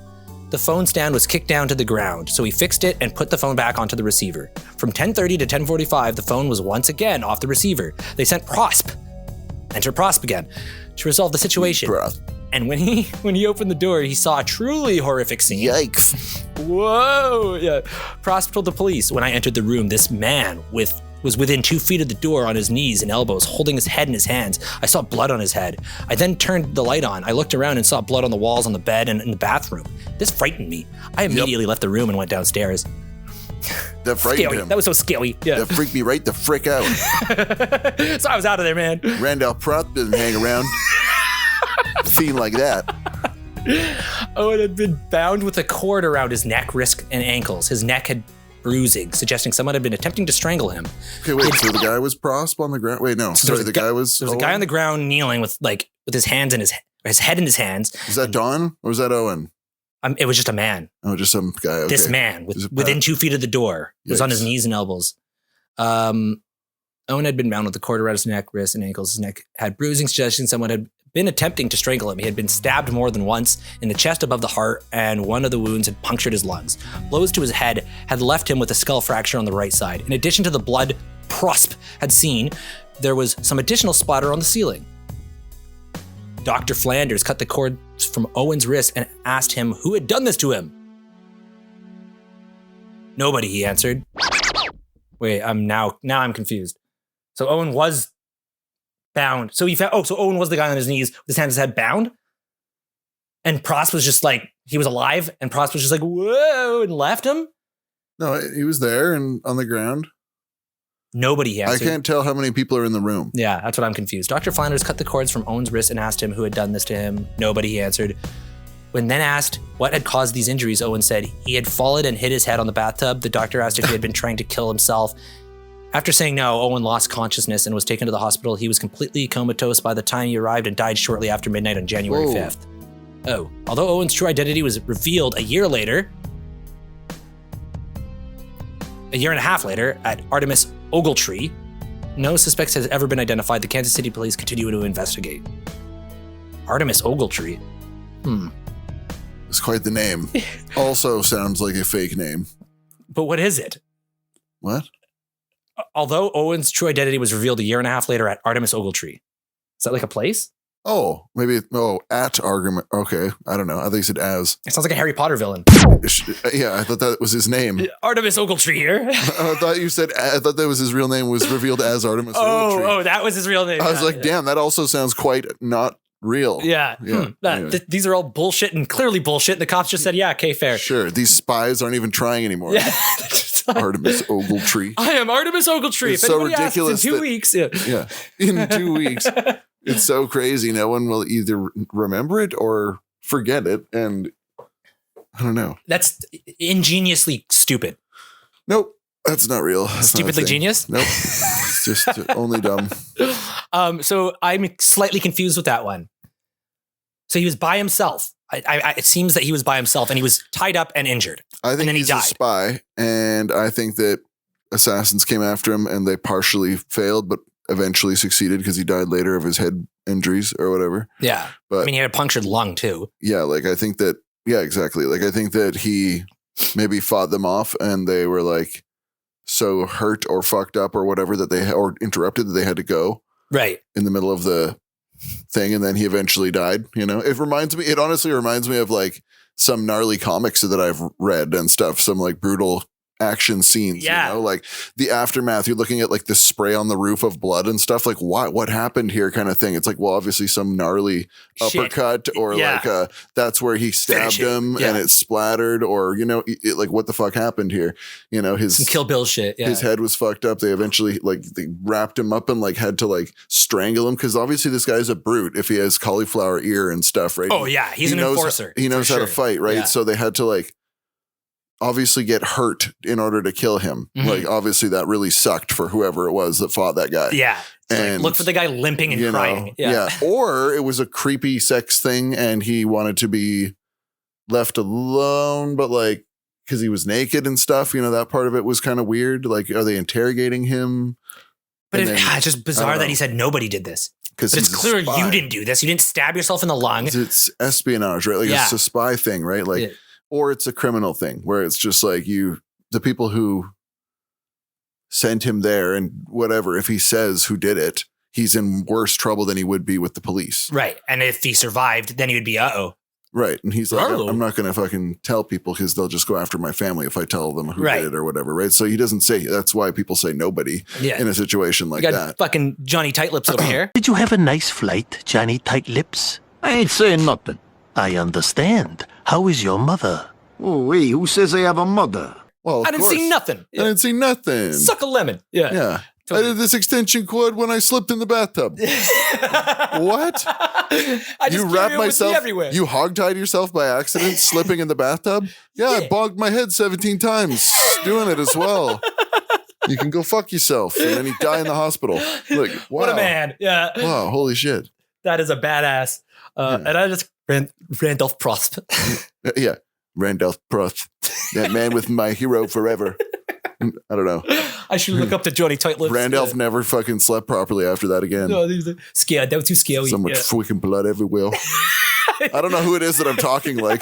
B: The phone stand was kicked down to the ground, so he fixed it and put the phone back onto the receiver. From 10:30 to 10:45, the phone was once again off the receiver. They sent Prosp, enter Prosp again, to resolve the situation.
A: Prosp.
B: And when he opened the door, he saw a truly horrific scene.
A: Yikes.
B: Whoa! Yeah. Prosp told the police, "When I entered the room, this man was within 2 feet of the door on his knees and elbows, holding his head in his hands. I saw blood on his head. I then turned the light on. I looked around and saw blood on the walls, on the bed, and in the bathroom. This frightened me. I immediately left the room and went downstairs."
A: That frightened
B: Scary.
A: him.
B: That was so scary. Yeah.
A: That freaked me right the frick out.
B: So I was out of there, man.
A: Randolph Prosp doesn't hang around. Scene like that.
B: Owen had been bound with a cord around his neck, wrist, and ankles. His neck had bruising, suggesting someone had been attempting to strangle him.
A: Okay, wait, so the guy was Prosp on the ground? Wait, no.
B: So
A: Sorry, the guy was...
B: There was a guy on the ground kneeling with his hands in his head in his hands.
A: Was that Don or was that Owen?
B: It was just a man.
A: Oh, just some guy. Okay.
B: This man within 2 feet of the door was on his knees and elbows. Owen had been bound with the cord around his neck, wrist, and ankles. His neck had bruising, suggesting someone had been attempting to strangle him. He had been stabbed more than once in the chest above the heart, and one of the wounds had punctured his lungs. Blows to his head had left him with a skull fracture on the right side. In addition to the blood Prosp had seen, there was some additional splatter on the ceiling. Dr. Flanders cut the cord from Owen's wrist and asked him who had done this to him. "Nobody," he answered. Wait, now I'm confused. So Owen was bound. So Owen was the guy on his knees with his hands and his head bound? And Prosp was just like, he was alive, and Prosp was just like, whoa, and left him?
A: No, he was there and on the ground.
B: Nobody, he answered.
A: I can't tell how many people are in the room.
B: Yeah, that's what I'm confused. Dr. Flanders cut the cords from Owen's wrist and asked him who had done this to him. Nobody, he answered. When then asked what had caused these injuries, Owen said he had fallen and hit his head on the bathtub. The doctor asked if he had been trying to kill himself. After saying no, Owen lost consciousness and was taken to the hospital. He was completely comatose by the time he arrived and died shortly after midnight on January 5th. Oh, although Owen's true identity was revealed a year and a half later, at Artemis Ogletree, no suspects has ever been identified. The Kansas City police continue to investigate. Artemis Ogletree?
A: It's quite the name. Also sounds like a fake name.
B: But what is it?
A: What?
B: Although Owen's true identity was revealed a year and a half later at Artemis Ogletree. Is that like a place?
A: Oh, maybe. Oh, at argument. Okay. I don't know. I think he said as.
B: It sounds like a Harry Potter villain.
A: Yeah, I thought that was his name.
B: Artemis Ogletree here.
A: I thought that was his real name, was revealed as Artemis Ogletree.
B: Oh, that was his real name.
A: I was like, damn, that also sounds quite not real.
B: Yeah.
A: Anyway.
B: These are all bullshit and clearly bullshit. And the cops just said, yeah, okay, fair.
A: Sure. These spies aren't even trying anymore.
B: Yeah.
A: Artemis Ogletree.
B: I am Artemis Ogletree.
A: It's
B: if
A: so
B: anybody
A: ridiculous.
B: Asks, in 2 weeks.
A: Yeah. In 2 weeks. It's so crazy. No one will either remember it or forget it. And I don't know.
B: That's ingeniously stupid.
A: Nope. That's not real. That's
B: Stupidly genius?
A: Nope. It's just only dumb.
B: So I'm slightly confused with that one. So he was by himself It seems that he was by himself and he was tied up and injured.
A: I think
B: and then
A: he's
B: he died.
A: a spy, and I think that assassins came after him and they partially failed, but eventually succeeded because he died later of his head injuries or whatever.
B: Yeah.
A: But
B: I mean, he had a punctured lung too.
A: yeah, like I think that, yeah, exactly. Like I think that he maybe fought them off and they were like so hurt or fucked up or whatever that or interrupted that they had to go
B: Right.
A: in the middle of the thing. And then he eventually died. It honestly reminds me of like some gnarly comics that I've read and stuff, some like brutal action scenes, like the aftermath. You're looking at like the spray on the roof of blood and stuff, like what happened here kind of thing. It's like, well, obviously some gnarly uppercut or like that's where he stabbed him and it splattered, or like what the fuck happened here. His
B: some Kill Bill shit.
A: His head was fucked up. They eventually they wrapped him up and like had to like strangle him because obviously this guy's a brute if he has cauliflower ear and stuff, right?
B: Oh yeah, he's an enforcer.
A: He knows how to fight, right? So they had to like obviously get hurt in order to kill him.
B: Mm-hmm.
A: Like obviously that really sucked for whoever it was that fought that guy.
B: Yeah. And like, look for the guy limping and crying. Yeah.
A: Or it was a creepy sex thing and he wanted to be left alone, but like because he was naked and stuff, that part of it was kind of weird. Like, are they interrogating him?
B: But it's just bizarre that he said nobody did this. But it's clear you didn't do this. You didn't stab yourself in the lung.
A: It's espionage, right? Like it's a spy thing, right? Like or it's a criminal thing where it's just like the people who sent him there and whatever, if he says who did it, he's in worse trouble than he would be with the police.
B: Right. And if he survived, then he would be,
A: Right. And he's like, I'm not going to fucking tell people because they'll just go after my family if I tell them who did it or whatever. Right. So he doesn't say, that's why people say nobody in a situation like that.
B: Fucking Johnny Tight Lips over here.
J: Did you have a nice flight, Johnny Tight Lips?
H: I ain't saying nothing.
J: I understand. How is your mother?
H: Oh, hey, who says I have a mother?
A: Well,
B: I didn't see nothing.
A: I didn't see nothing.
B: Suck a lemon. Yeah.
A: Yeah. I did this extension cord when I slipped in the bathtub. What?
B: I just
A: you wrapped myself
B: everywhere.
A: You hogtied yourself by accident slipping in the bathtub? Yeah, I bogged my head 17 times doing it as well. You can go fuck yourself and then you die in the hospital. Like, wow.
B: What a man. Yeah.
A: Wow, holy shit.
B: That is a badass. And I just Randolph Prost.
A: Yeah. Randolph Prost. That man with my hero forever. I don't know.
B: I should look up to Johnny Tight Lips.
A: Randolph never fucking slept properly after that again.
B: No, scared. That was too scary.
A: So much freaking blood everywhere. I don't know who it is that I'm talking like.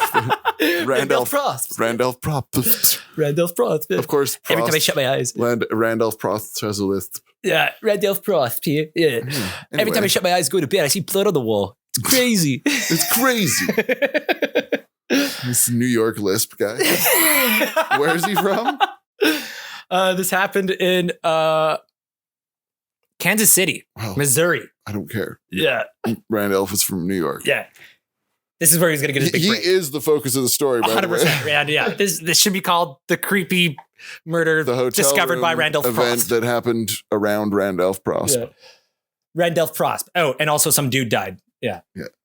B: Randolph Prost.
A: Randolph Prost.
B: Randolph Prost.
A: Of course.
B: Every time I shut my eyes.
A: Randolph Prost has a list.
B: Yeah, Randolph Prost here. Yeah. Anyway. Every time I shut my eyes, go to bed, I see blood on the wall. It's crazy.
A: It's crazy. This New York lisp guy. Where is he from?
B: This happened in Kansas City, Missouri.
A: I don't care.
B: Yeah.
A: Randolph is from New York.
B: Yeah. This is where he's going to get his big break.
A: He is the focus of the story, by 100%.
B: The way. Yeah. This should be called the creepy murder discovered by Randolph
A: event
B: Prost.
A: That happened around Randolph Prost.
B: Yeah. Randolph Prost. Oh, and also some dude died. Yeah.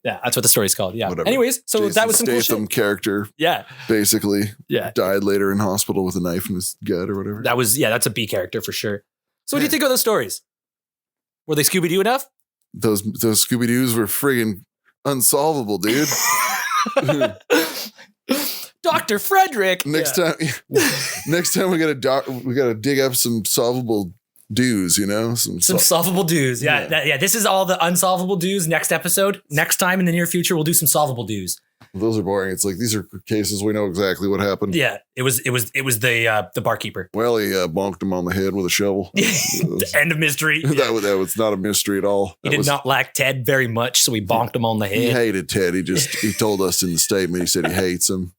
B: That's what the story's called. Yeah.
A: Whatever.
B: Anyways, so
A: Jason
B: that was some cool
A: Statham
B: shit.
A: Character.
B: Yeah.
A: Basically.
B: Yeah.
A: Died later in hospital with a knife in his gut or whatever.
B: That's a B character for sure. So what do you think of those stories? Were they Scooby-Doo enough?
A: Those Scooby-Doos were friggin' unsolvable, dude.
B: Dr. Frederick.
A: Next time we gotta dig up some solvable do's, some
B: solvable do's. Yeah. This is all the unsolvable do's. Next episode, next time in the near future, we'll do some solvable do's.
A: Those are boring. It's like these are cases we know exactly what happened.
B: Yeah, it was the barkeeper.
A: Well, he bonked him on the head with a shovel.
B: End of mystery.
A: That was not a mystery at all.
B: He did not like Ted very much, so he bonked him on the head.
A: He hated Ted. He told us in the statement. He said he hates him.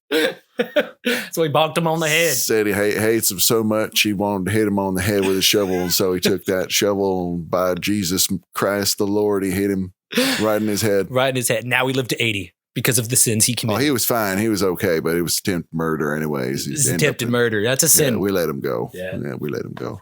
B: So he bonked him on the head.
A: Said he hates him so much he wanted to hit him on the head with a shovel, and so he took that shovel and by Jesus Christ the Lord, he hit him right in his head.
B: Right in his head. Now he lived to 80 because of the sins he committed.
A: Oh, he was fine. He was okay, but it was attempted murder anyways.
B: It's attempted murder. That's a sin.
A: Yeah, we let him go.
B: Yeah,
A: we let him go.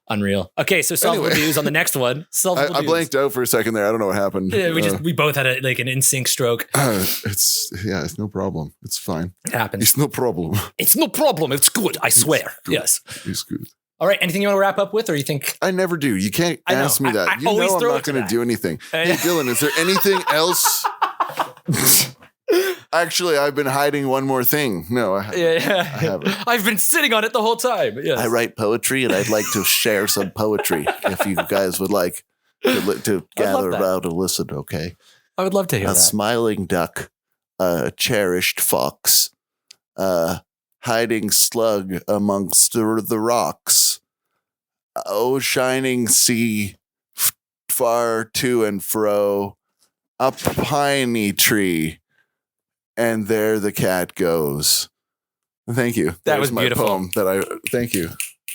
B: Unreal. Okay, so solvable do's on the next one.
A: I blanked out for a second there. I don't know what happened.
B: Yeah, we both had an in-sync stroke.
A: It's no problem. It's fine.
B: It happens.
A: It's no problem.
B: It's no problem. It's good. I swear.
A: Good.
B: Yes.
A: It's good.
B: All right. Anything you want to wrap up with, or you think?
A: I never do. You can't ask me that. You know I'm not going to do anything. Hey, Dylan, is there anything else? Actually, I've been hiding one more thing. No, I haven't.
B: I've been sitting on it the whole time. Yes.
A: I write poetry, and I'd like to share some poetry if you guys would like to gather around and listen, okay?
B: I would love to hear that.
A: A smiling duck, a cherished fox, hiding slug amongst the rocks. Oh, shining sea, far to and fro, a piney tree, and there the cat goes. Thank you.
B: That was
A: my
B: beautiful.
A: poem thank you.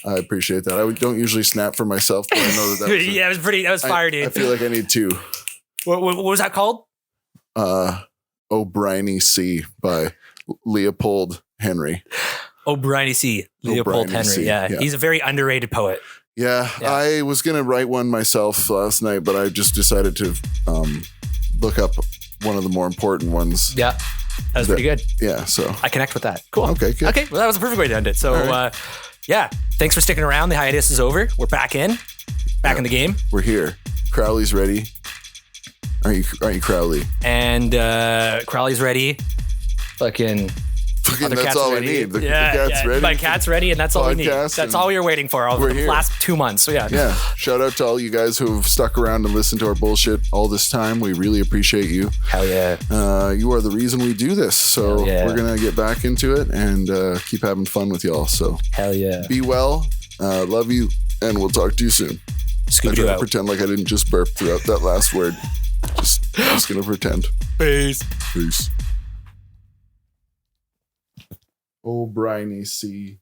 A: I appreciate that. I don't usually snap for myself, but I know that was
B: yeah, that was fire, dude.
A: I feel like I need to.
B: What was that called?
A: O'Brieny C by Leopold Henry.
B: O'Brieny C. Leopold Henry.
A: C.
B: Yeah. He's a very underrated poet.
A: Yeah, I was going to write one myself last night, but I just decided to look up one of the more important ones.
B: Yeah, that was pretty good.
A: Yeah, so.
B: I connect with that. Cool.
A: Okay, good.
B: Okay, well, that was a perfect way to end it. So,
A: right.
B: Thanks for sticking around. The hiatus is over. We're back in the game.
A: We're here. Crowley's ready. Aren't you Crowley?
B: And Crowley's ready. Fucking
A: that's all we need. The cat's ready.
B: My cat's ready, and that's all we need. That's all we were waiting for over the last 2 months. So yeah.
A: Shout out to all you guys who've stuck around and listened to our bullshit all this time. We really appreciate you.
B: Hell yeah.
A: You are the reason we do this. So we're gonna get back into it and keep having fun with y'all. So
B: hell yeah.
A: Be well. Love you, and we'll talk to you soon.
B: Scooby out.
A: Pretend like I didn't just burp throughout that last word. Just gonna pretend.
B: Peace.
A: O'Brieny C.